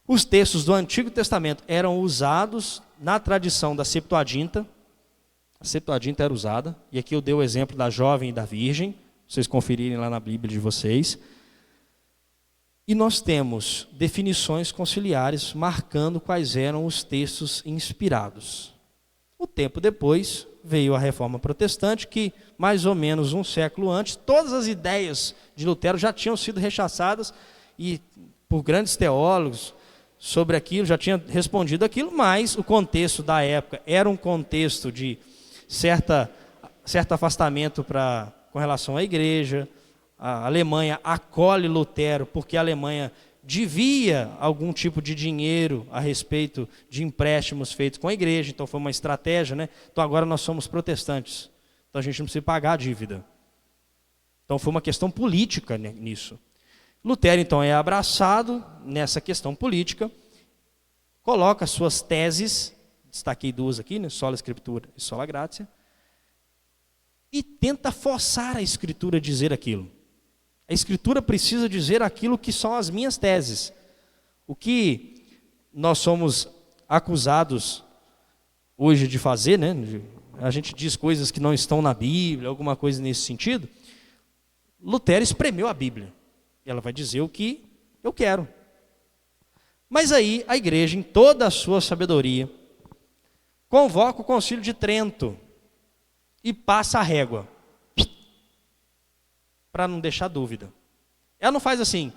Os textos do Antigo Testamento eram usados na tradição da Septuaginta. A Septuaginta era usada, e aqui eu dei o exemplo da jovem e da virgem, vocês conferirem lá na Bíblia de vocês. E nós temos definições conciliares marcando quais eram os textos inspirados. O tempo depois veio a Reforma Protestante, que mais ou menos um século antes, todas as ideias de Lutero já tinham sido rechaçadas e por grandes teólogos sobre aquilo, já tinha respondido aquilo, mas o contexto da época era um contexto de certo afastamento com relação à igreja. A Alemanha acolhe Lutero porque a Alemanha devia algum tipo de dinheiro a respeito de empréstimos feitos com a igreja, então foi uma estratégia, né? Então agora nós somos protestantes, então a gente não precisa pagar a dívida. Então foi uma questão política, né, nisso. Lutero, então, é abraçado nessa questão política, coloca suas teses, destaquei duas aqui, né? Sola Escritura e Sola Gratia, e tenta forçar a Escritura a dizer aquilo. A Escritura precisa dizer aquilo que são as minhas teses. O que nós somos acusados hoje de fazer, né? A gente diz coisas que não estão na Bíblia, alguma coisa nesse sentido. Lutero espremeu a Bíblia. Ela vai dizer o que eu quero. Mas aí a igreja, em toda a sua sabedoria, convoca o Concílio de Trento e passa a régua, para não deixar dúvida. Ela não faz assim,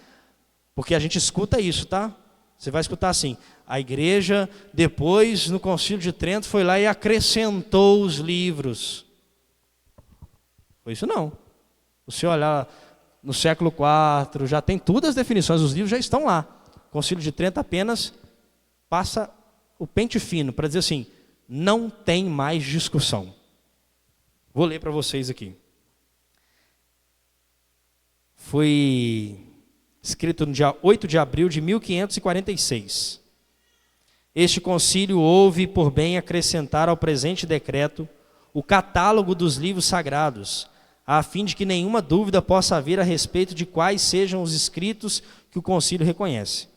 porque a gente escuta isso, tá? Você vai escutar assim: a igreja, depois, no Concílio de Trento, foi lá e acrescentou os livros. Foi isso não. Se você olhar no século IV, já tem todas as definições, os livros já estão lá. O Concílio de Trento apenas passa o pente fino para dizer assim: não tem mais discussão. Vou ler para vocês aqui. Foi escrito no dia 8 de abril de 1546. Este concílio houve por bem acrescentar ao presente decreto o catálogo dos livros sagrados, a fim de que nenhuma dúvida possa haver a respeito de quais sejam os escritos que o concílio reconhece.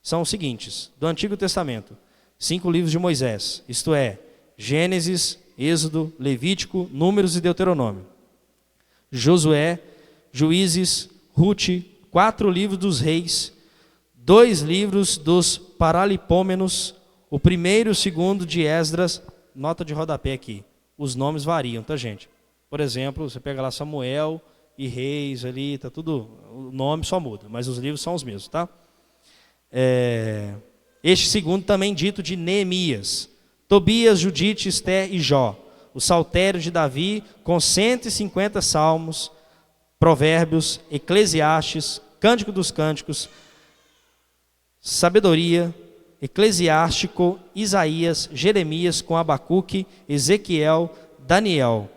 São os seguintes: do Antigo Testamento, 5 livros de Moisés, isto é, Gênesis, Êxodo, Levítico, Números e Deuteronômio. Josué, Juízes, Rute, 4 livros dos reis, 2 livros dos Paralipômenos, o primeiro e o segundo de Esdras. Nota de rodapé aqui, os nomes variam, tá, gente? Por exemplo, você pega lá Samuel e Reis ali, tá tudo, o nome só muda, mas os livros são os mesmos, tá? Este segundo também dito de Neemias, Tobias, Judite, Ester e Jó, o Saltério de Davi com 150 salmos, Provérbios, Eclesiastes, Cântico dos Cânticos, Sabedoria, Eclesiástico, Isaías, Jeremias com Abacuque, Ezequiel, Daniel,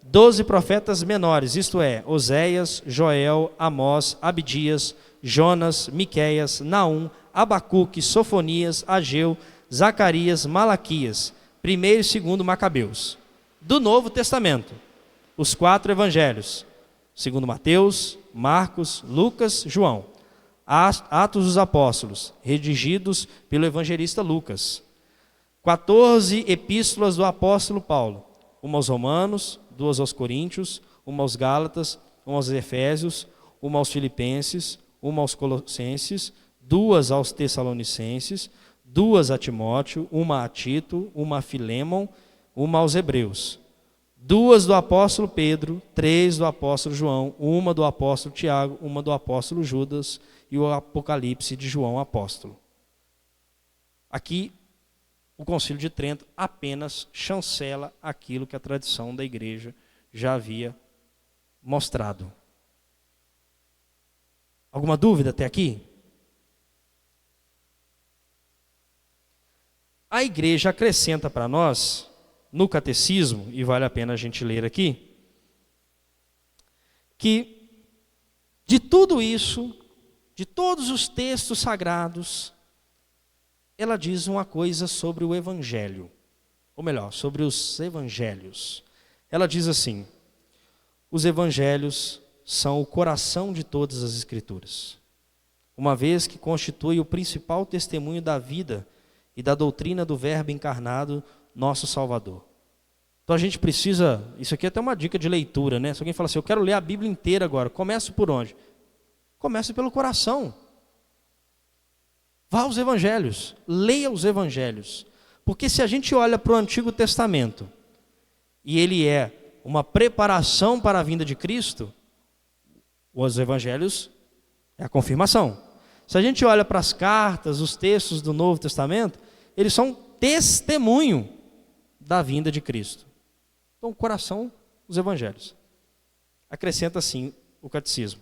12 profetas menores, isto é, Oséias, Joel, Amós, Abdias, Jonas, Miqueias, Naum, Abacuque, Sofonias, Ageu, Zacarias, Malaquias, 1º e 2º Macabeus. Do Novo Testamento, os 4 evangelhos, segundo Mateus, Marcos, Lucas, João. Atos dos Apóstolos, redigidos pelo evangelista Lucas. 14 epístolas do apóstolo Paulo, uma aos Romanos, 2 aos Coríntios, uma aos Gálatas, uma aos Efésios, uma aos Filipenses, uma aos Colossenses, 2 aos Tessalonicenses, 2 a Timóteo, uma a Tito, uma a Filemon, uma aos Hebreus. 2 do apóstolo Pedro, 3 do apóstolo João, uma do apóstolo Tiago, uma do apóstolo Judas e o Apocalipse de João apóstolo. Aqui, o Concílio de Trento apenas chancela aquilo que a tradição da igreja já havia mostrado. Alguma dúvida até aqui? A igreja acrescenta para nós, no catecismo, e vale a pena a gente ler aqui, que de tudo isso, de todos os textos sagrados, ela diz uma coisa sobre o evangelho, ou melhor, sobre os evangelhos. Ela diz assim: os evangelhos são o coração de todas as escrituras, uma vez que constitui o principal testemunho da vida e da doutrina do Verbo encarnado, nosso Salvador. Então a gente precisa, isso aqui é até uma dica de leitura, né? Se alguém fala assim, eu quero ler a Bíblia inteira agora, comece por onde? Comece pelo coração. Vá aos evangelhos, leia os evangelhos. Porque se a gente olha para o Antigo Testamento, e ele é uma preparação para a vinda de Cristo, os evangelhos é a confirmação. Se a gente olha para as cartas, os textos do Novo Testamento, eles são testemunho da vinda de Cristo. Então, o coração, os evangelhos. Acrescenta assim o catecismo.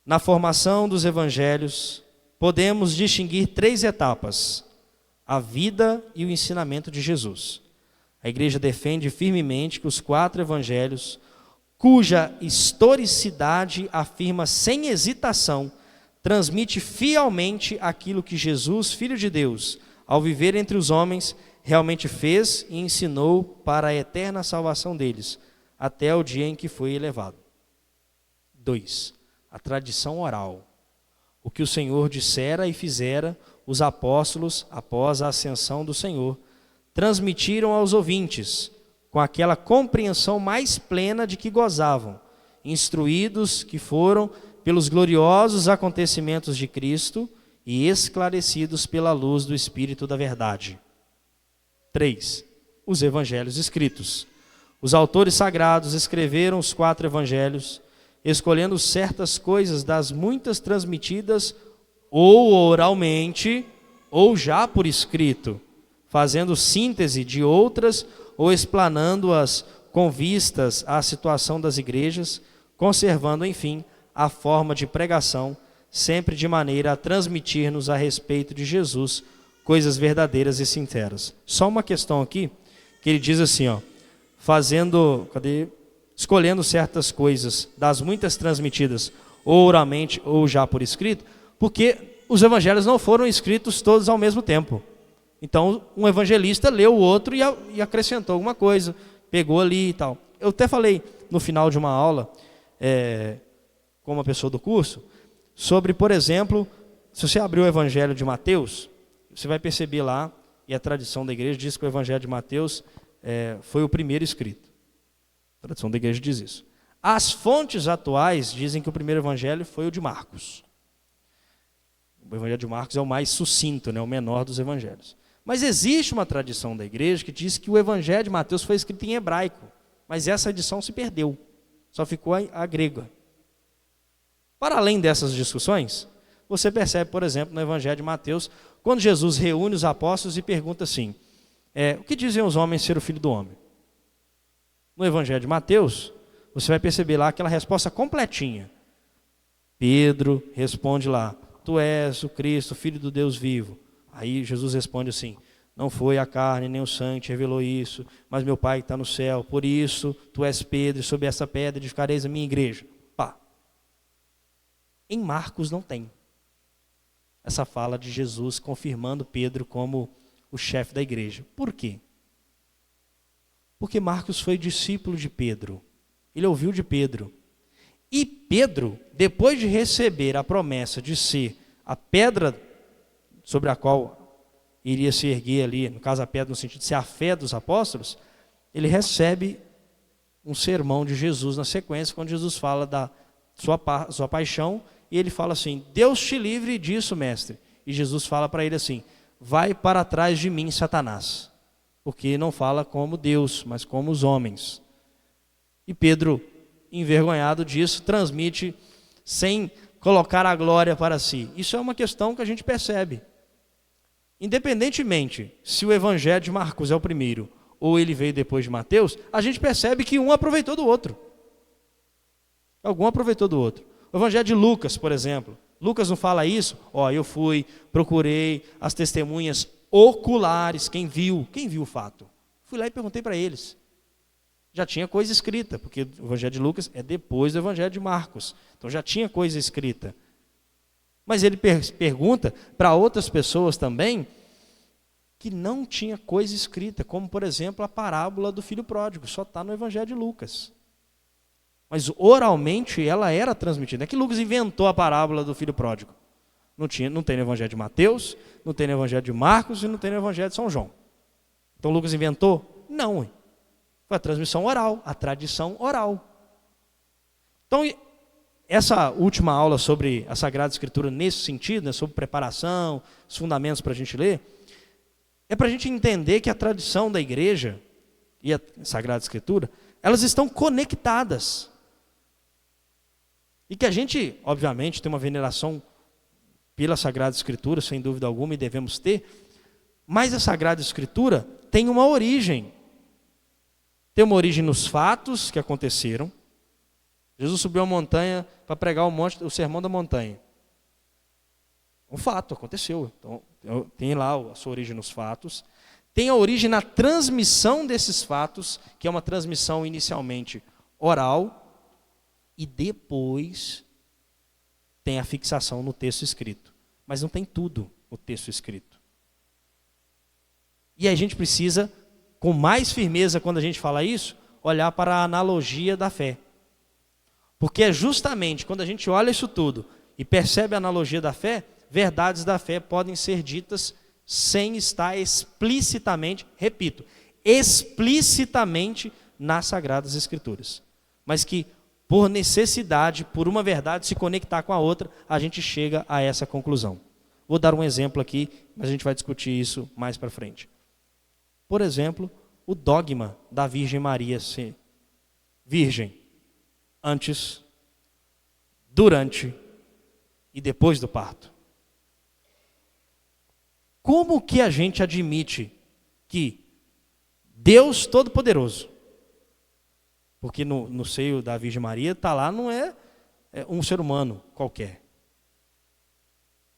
Na formação dos evangelhos, podemos distinguir 3 etapas: a vida e o ensinamento de Jesus. A igreja defende firmemente que os 4 evangelhos, cuja historicidade afirma sem hesitação transmite fielmente aquilo que Jesus, Filho de Deus, ao viver entre os homens, realmente fez e ensinou para a eterna salvação deles, até o dia em que foi elevado. 2. A tradição oral. O que o Senhor dissera e fizera, os apóstolos, após a ascensão do Senhor, transmitiram aos ouvintes, com aquela compreensão mais plena de que gozavam, instruídos que foram pelos gloriosos acontecimentos de Cristo e esclarecidos pela luz do Espírito da verdade. 3. Os evangelhos escritos. Os autores sagrados escreveram os 4 evangelhos, escolhendo certas coisas das muitas transmitidas ou oralmente ou já por escrito, fazendo síntese de outras ou explanando-as com vistas à situação das igrejas, conservando, enfim, a forma de pregação, sempre de maneira a transmitir-nos a respeito de Jesus coisas verdadeiras e sinceras. Só uma questão aqui, que ele diz assim, escolhendo certas coisas das muitas transmitidas ou oralmente ou já por escrito, porque os evangelhos não foram escritos todos ao mesmo tempo. Então, um evangelista leu o outro e acrescentou alguma coisa, pegou ali e tal. Eu até falei no final de uma aula, com uma pessoa do curso, sobre, por exemplo, se você abrir o evangelho de Mateus, você vai perceber lá, e a tradição da igreja diz que o evangelho de Mateus foi o primeiro escrito. A tradição da igreja diz isso. As fontes atuais dizem que o primeiro evangelho foi o de Marcos. O evangelho de Marcos é o mais sucinto, o menor dos evangelhos. Mas existe uma tradição da igreja que diz que o evangelho de Mateus foi escrito em hebraico, mas essa edição se perdeu, só ficou a grega. Para além dessas discussões, você percebe, por exemplo, no evangelho de Mateus, quando Jesus reúne os apóstolos e pergunta assim, o que dizem os homens ser o filho do homem? No evangelho de Mateus, você vai perceber lá aquela resposta completinha. Pedro responde lá, tu és o Cristo, filho do Deus vivo. Aí Jesus responde assim, não foi a carne nem o sangue que revelou isso, mas meu Pai que está no céu. Por isso, tu és Pedro, e sob essa pedra edificareis a minha igreja. Pá. Em Marcos não tem essa fala de Jesus confirmando Pedro como o chefe da igreja. Por quê? Porque Marcos foi discípulo de Pedro. Ele ouviu de Pedro. E Pedro, depois de receber a promessa de ser a pedra sobre a qual iria se erguer ali, no caso a pedra no sentido de ser a fé dos apóstolos, ele recebe um sermão de Jesus na sequência, quando Jesus fala da sua paixão, e ele fala assim, Deus te livre disso, mestre. E Jesus fala para ele assim, vai para trás de mim, Satanás, porque não fala como Deus, mas como os homens. E Pedro, envergonhado disso, transmite sem colocar a glória para si. Isso é uma questão que a gente percebe. Independentemente se o evangelho de Marcos é o primeiro ou ele veio depois de Mateus, a gente percebe que um aproveitou do outro. Algum aproveitou do outro. O evangelho de Lucas, por exemplo. Lucas não fala isso? Eu fui, procurei as testemunhas oculares, quem viu o fato. Fui lá e perguntei para eles. Já tinha coisa escrita, porque o evangelho de Lucas é depois do evangelho de Marcos. Então já tinha coisa escrita. Mas ele pergunta para outras pessoas também que não tinha coisa escrita, como por exemplo a parábola do filho pródigo, só está no evangelho de Lucas. Mas oralmente ela era transmitida. É que Lucas inventou a parábola do filho pródigo. Não tem no evangelho de Mateus, não tem no evangelho de Marcos e não tem no evangelho de São João. Então Lucas inventou? Não. Foi a transmissão oral, a tradição oral. Então, essa última aula sobre a Sagrada Escritura nesse sentido, sobre preparação, os fundamentos para a gente ler, é para a gente entender que a tradição da igreja e a Sagrada Escritura, elas estão conectadas. E que a gente, obviamente, tem uma veneração pela Sagrada Escritura, sem dúvida alguma, e devemos ter, mas a Sagrada Escritura tem uma origem. Tem uma origem nos fatos que aconteceram. Jesus subiu a montanha para pregar o sermão da montanha. Um fato, aconteceu. Então, tem lá a sua origem nos fatos. Tem a origem na transmissão desses fatos, que é uma transmissão inicialmente oral, e depois tem a fixação no texto escrito. Mas não tem tudo no texto escrito. E a gente precisa, com mais firmeza quando a gente fala isso, olhar para a analogia da fé. Porque é justamente quando a gente olha isso tudo e percebe a analogia da fé, verdades da fé podem ser ditas sem estar explicitamente, repito, explicitamente nas Sagradas Escrituras. Mas que, por necessidade, por uma verdade se conectar com a outra, a gente chega a essa conclusão. Vou dar um exemplo aqui, mas a gente vai discutir isso mais para frente. Por exemplo, o dogma da Virgem Maria ser virgem antes, durante e depois do parto. Como que a gente admite que Deus Todo-Poderoso, porque no seio da Virgem Maria está lá, não é um ser humano qualquer,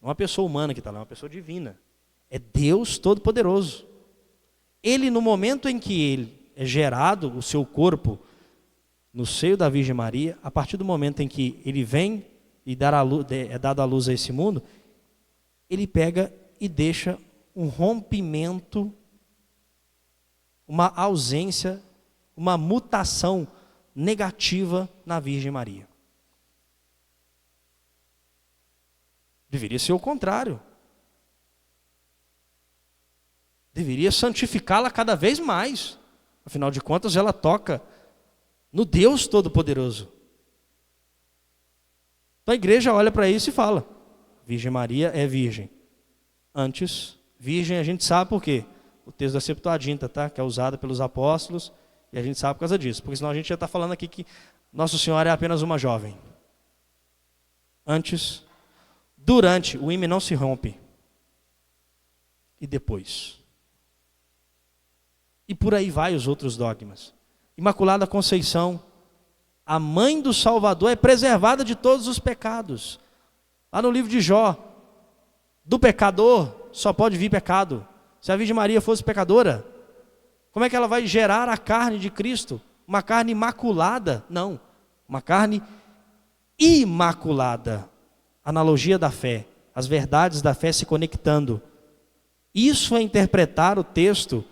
não é uma pessoa humana que está lá, é uma pessoa divina, é Deus Todo-Poderoso. Ele, no momento em que ele é gerado, o seu corpo, no seio da Virgem Maria, a partir do momento em que ele vem e é dado à luz a esse mundo, ele pega e deixa um rompimento, uma ausência, uma mutação negativa na Virgem Maria. Deveria ser o contrário. Deveria santificá-la cada vez mais. Afinal de contas, ela toca no Deus Todo-Poderoso. Então a igreja olha para isso e fala: Virgem Maria é virgem. Antes, virgem a gente sabe por quê. O texto da Septuaginta, tá? Que é usado pelos apóstolos, e a gente sabe por causa disso. Porque senão a gente já está falando aqui que Nossa Senhora é apenas uma jovem. Antes, durante, o ímen não se rompe. E depois. E por aí vai os outros dogmas. Imaculada Conceição, a mãe do Salvador, é preservada de todos os pecados. Lá no livro de Jó, do pecador só pode vir pecado. Se a Virgem Maria fosse pecadora, como é que ela vai gerar a carne de Cristo? Uma carne imaculada? Não, uma carne imaculada. Analogia da fé, as verdades da fé se conectando. Isso é interpretar o texto,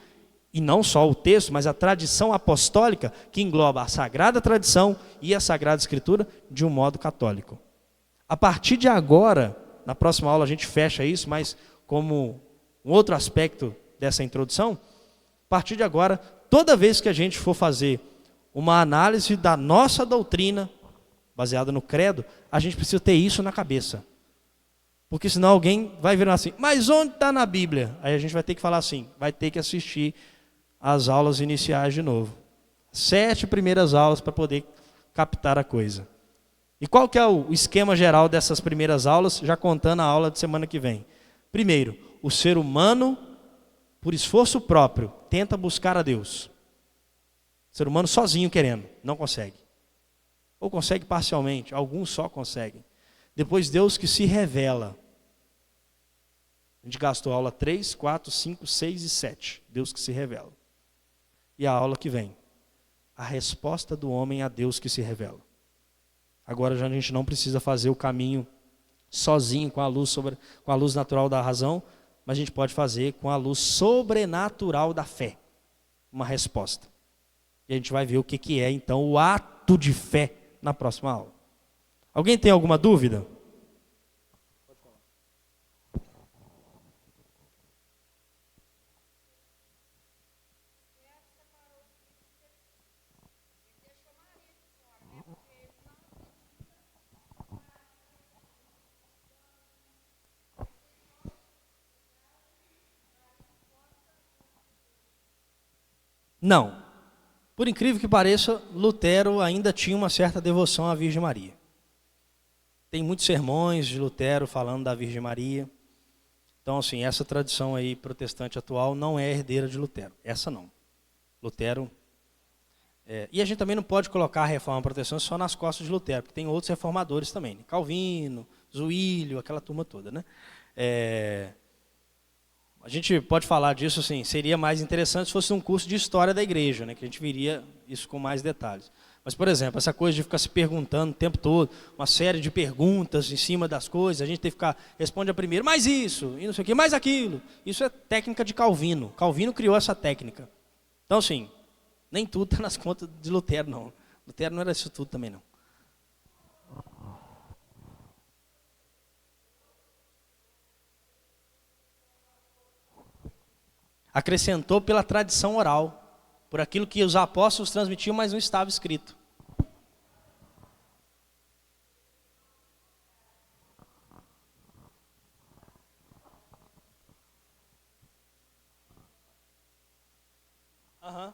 e não só o texto, mas a tradição apostólica, que engloba a Sagrada Tradição e a Sagrada Escritura, de um modo católico. A partir de agora, na próxima aula a gente fecha isso, mas como um outro aspecto dessa introdução, a partir de agora, toda vez que a gente for fazer uma análise da nossa doutrina, baseada no credo, a gente precisa ter isso na cabeça. Porque senão alguém vai virar assim: mas onde está na Bíblia? Aí a gente vai ter que falar assim, vai ter que assistir as aulas iniciais de novo. 7 primeiras aulas para poder captar a coisa. E qual que é o esquema geral dessas primeiras aulas, já contando a aula de semana que vem? Primeiro, o ser humano, por esforço próprio, tenta buscar a Deus. O ser humano sozinho querendo, não consegue. Ou consegue parcialmente, alguns só conseguem. Depois Deus que se revela. A gente gastou a aula 3, 4, 5, 6 e 7. Deus que se revela. E a aula que vem, a resposta do homem a Deus que se revela. Agora já a gente não precisa fazer o caminho sozinho com a luz natural da razão, mas a gente pode fazer com a luz sobrenatural da fé. Uma resposta. E a gente vai ver o que é então o ato de fé na próxima aula. Alguém tem alguma dúvida? Não. Por incrível que pareça, Lutero ainda tinha uma certa devoção à Virgem Maria. Tem muitos sermões de Lutero falando da Virgem Maria. Então, assim, essa tradição aí protestante atual não é herdeira de Lutero. Essa não. Lutero... e a gente também não pode colocar a reforma protestante só nas costas de Lutero, porque tem outros reformadores também. Né? Calvino, Zuílio, aquela turma toda. Né? A gente pode falar disso, assim, seria mais interessante se fosse um curso de história da igreja, né? Que a gente viria isso com mais detalhes. Mas, por exemplo, essa coisa de ficar se perguntando o tempo todo, uma série de perguntas em cima das coisas, a gente tem que ficar, responde a primeira, mais isso, e não sei o quê, mais aquilo. Isso é técnica de Calvino. Calvino criou essa técnica. Então, assim, nem tudo está nas contas de Lutero, não. Lutero não era isso tudo também, não. Acrescentou pela tradição oral, por aquilo que os apóstolos transmitiam, mas não estava escrito. Aham.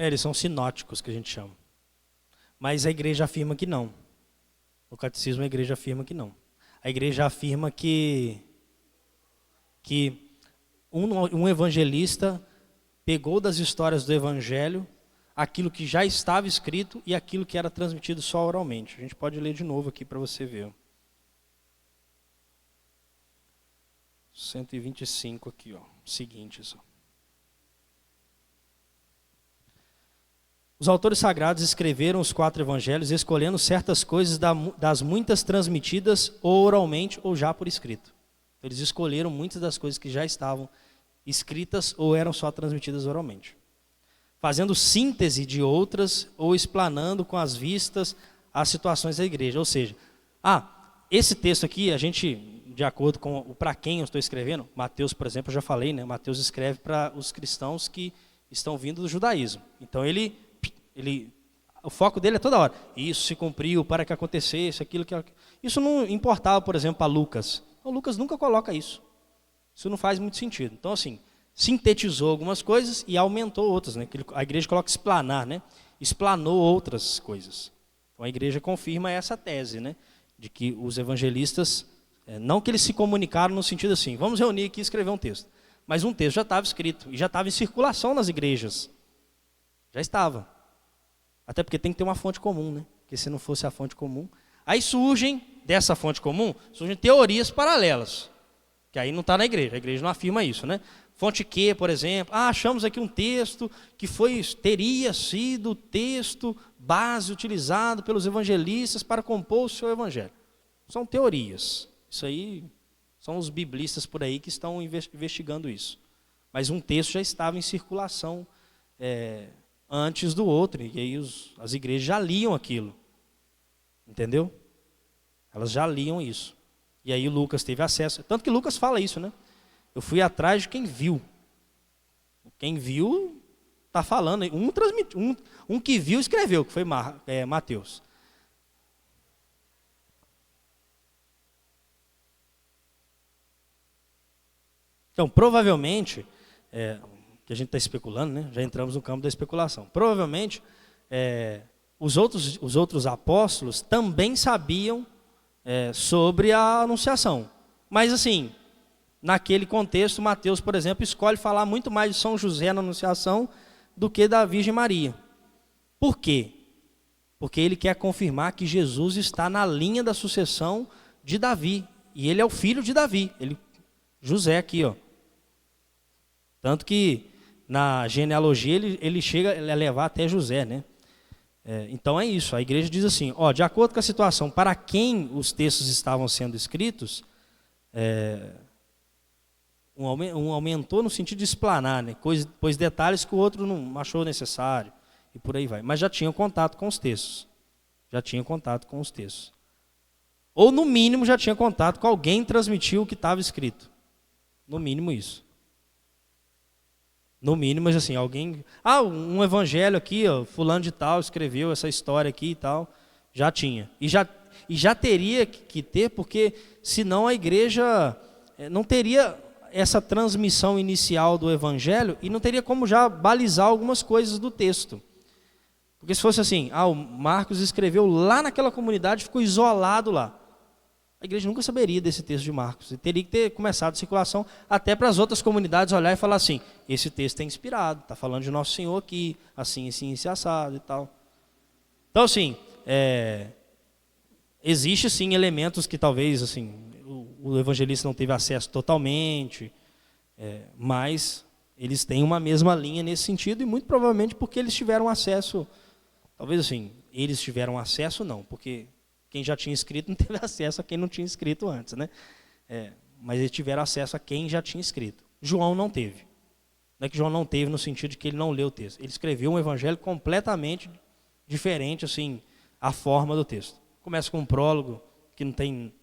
Eles são sinóticos, que a gente chama. Mas a igreja afirma que não. O catecismo, a igreja afirma que não. A igreja afirma que um evangelista pegou das histórias do evangelho aquilo que já estava escrito e aquilo que era transmitido só oralmente. A gente pode ler de novo aqui para você ver. 125 aqui, ó. Seguinte, só. Os autores sagrados escreveram os 4 evangelhos escolhendo certas coisas das muitas transmitidas ou oralmente ou já por escrito. Eles escolheram muitas das coisas que já estavam escritas ou eram só transmitidas oralmente, fazendo síntese de outras ou explanando com as vistas as situações da igreja. Ou seja, esse texto aqui, a gente, de acordo com para quem eu estou escrevendo, Mateus, por exemplo, eu já falei, né? Mateus escreve para os cristãos que estão vindo do judaísmo. Então o foco dele é toda hora. Isso se cumpriu para que acontecesse, aquilo que... Isso não importava, por exemplo, para Lucas. Então, Lucas nunca coloca isso. Isso não faz muito sentido. Então, assim, sintetizou algumas coisas e aumentou outras, né? A igreja coloca explanar, né? Explanou outras coisas. Então, a igreja confirma essa tese, né? De que os evangelistas, não que eles se comunicaram no sentido assim, vamos reunir aqui e escrever um texto. Mas um texto já estava escrito e já estava em circulação nas igrejas. Já estava. Até porque tem que ter uma fonte comum, né? Porque se não fosse a fonte comum... Aí dessa fonte comum, surgem teorias paralelas. Que aí não está na igreja, a igreja não afirma isso, né? Fonte Q, por exemplo, achamos aqui um texto que teria sido o texto base utilizado pelos evangelistas para compor o seu evangelho. São teorias. Isso aí são os biblistas por aí que estão investigando isso. Mas um texto já estava em circulação antes do outro, e aí as igrejas já liam aquilo, entendeu? Elas já liam isso, e aí o Lucas teve acesso, tanto que Lucas fala isso, né? Eu fui atrás de quem viu está falando, um que viu escreveu, que foi Mateus. Então, provavelmente, que a gente está especulando, né? Já entramos no campo da especulação. Provavelmente, os outros apóstolos também sabiam sobre a anunciação. Mas assim, naquele contexto, Mateus, por exemplo, escolhe falar muito mais de São José na anunciação do que da Virgem Maria. Por quê? Porque ele quer confirmar que Jesus está na linha da sucessão de Davi. E ele é o filho de Davi. José aqui, ó. Tanto que na genealogia ele chega a levar até José, né? Então é isso, a igreja diz assim, de acordo com a situação, para quem os textos estavam sendo escritos, um aumentou no sentido de explanar, né? Pois detalhes que o outro não achou necessário, e por aí vai. Mas já tinham contato com os textos. Ou no mínimo já tinha contato com alguém que transmitiu o que estava escrito. No mínimo isso. No mínimo, mas assim, alguém... um evangelho aqui, fulano de tal, escreveu essa história aqui e tal. Já tinha. E já teria que ter, porque senão a igreja não teria essa transmissão inicial do evangelho e não teria como já balizar algumas coisas do texto. Porque se fosse assim, o Marcos escreveu lá naquela comunidade, ficou isolado lá. A igreja nunca saberia desse texto de Marcos. E teria que ter começado a circulação até para as outras comunidades olhar e falar assim, esse texto é inspirado, está falando de Nosso Senhor aqui, assim, esse assado e tal. Então, assim, existe sim elementos que talvez assim, o evangelista não teve acesso totalmente, mas eles têm uma mesma linha nesse sentido, e muito provavelmente porque eles tiveram acesso, talvez assim, eles tiveram acesso não, porque quem já tinha escrito não teve acesso a quem não tinha escrito antes, né? Mas eles tiveram acesso a quem já tinha escrito. João não teve. Não é que João não teve no sentido de que ele não leu o texto. Ele escreveu um evangelho completamente diferente, assim, a forma do texto. Começa com um prólogo que não tem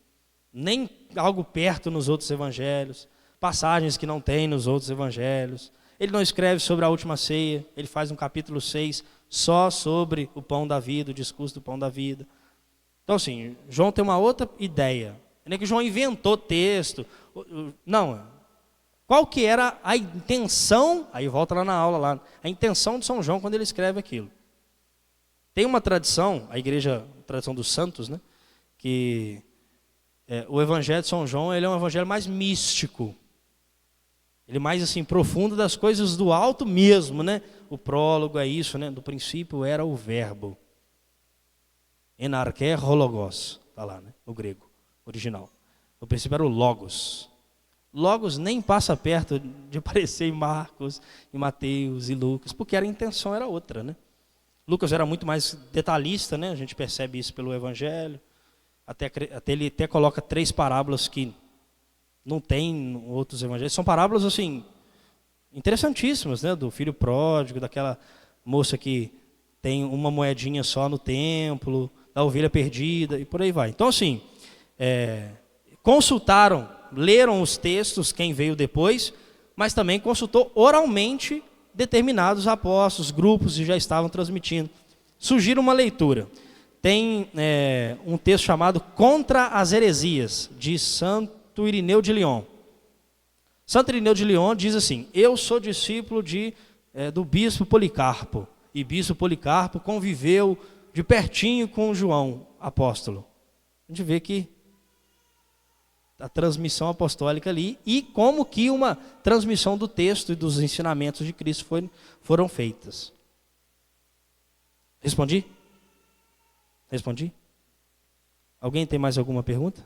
nem algo perto nos outros evangelhos, passagens que não tem nos outros evangelhos. Ele não escreve sobre a última ceia, ele faz um capítulo 6 só sobre o pão da vida, o discurso do pão da vida. Então, assim, João tem uma outra ideia. Não é que João inventou texto. Não. Qual que era a intenção, aí volta lá na aula, lá, a intenção de São João quando ele escreve aquilo. Tem uma tradição, a tradição dos santos, né, que o evangelho de São João ele é um evangelho mais místico. Ele é mais assim, profundo das coisas do alto mesmo, né? O prólogo é isso, né? Do princípio era o verbo. Enarché hologos, está lá, né? No grego original. No princípio era o logos. Logos nem passa perto de aparecer em Marcos, em Mateus e Lucas, porque a intenção era outra, né? Lucas era muito mais detalhista, né? A gente percebe isso pelo evangelho. Até ele até coloca 3 parábolas que não tem em outros evangelhos. São parábolas assim interessantíssimas, né? Do filho pródigo, daquela moça que tem uma moedinha só no templo, da ovelha perdida e por aí vai. Então assim, consultaram, leram os textos quem veio depois, mas também consultou oralmente determinados apóstolos, grupos que já estavam transmitindo. Sugiro uma leitura. Tem um texto chamado Contra as Heresias, de Santo Irineu de Lyon. Santo Irineu de Lyon diz assim, eu sou discípulo do bispo Policarpo, e bispo Policarpo conviveu de pertinho com João, apóstolo. A gente vê que a transmissão apostólica ali, e como que uma transmissão do texto e dos ensinamentos de Cristo foram feitas. Respondi? Alguém tem mais alguma pergunta?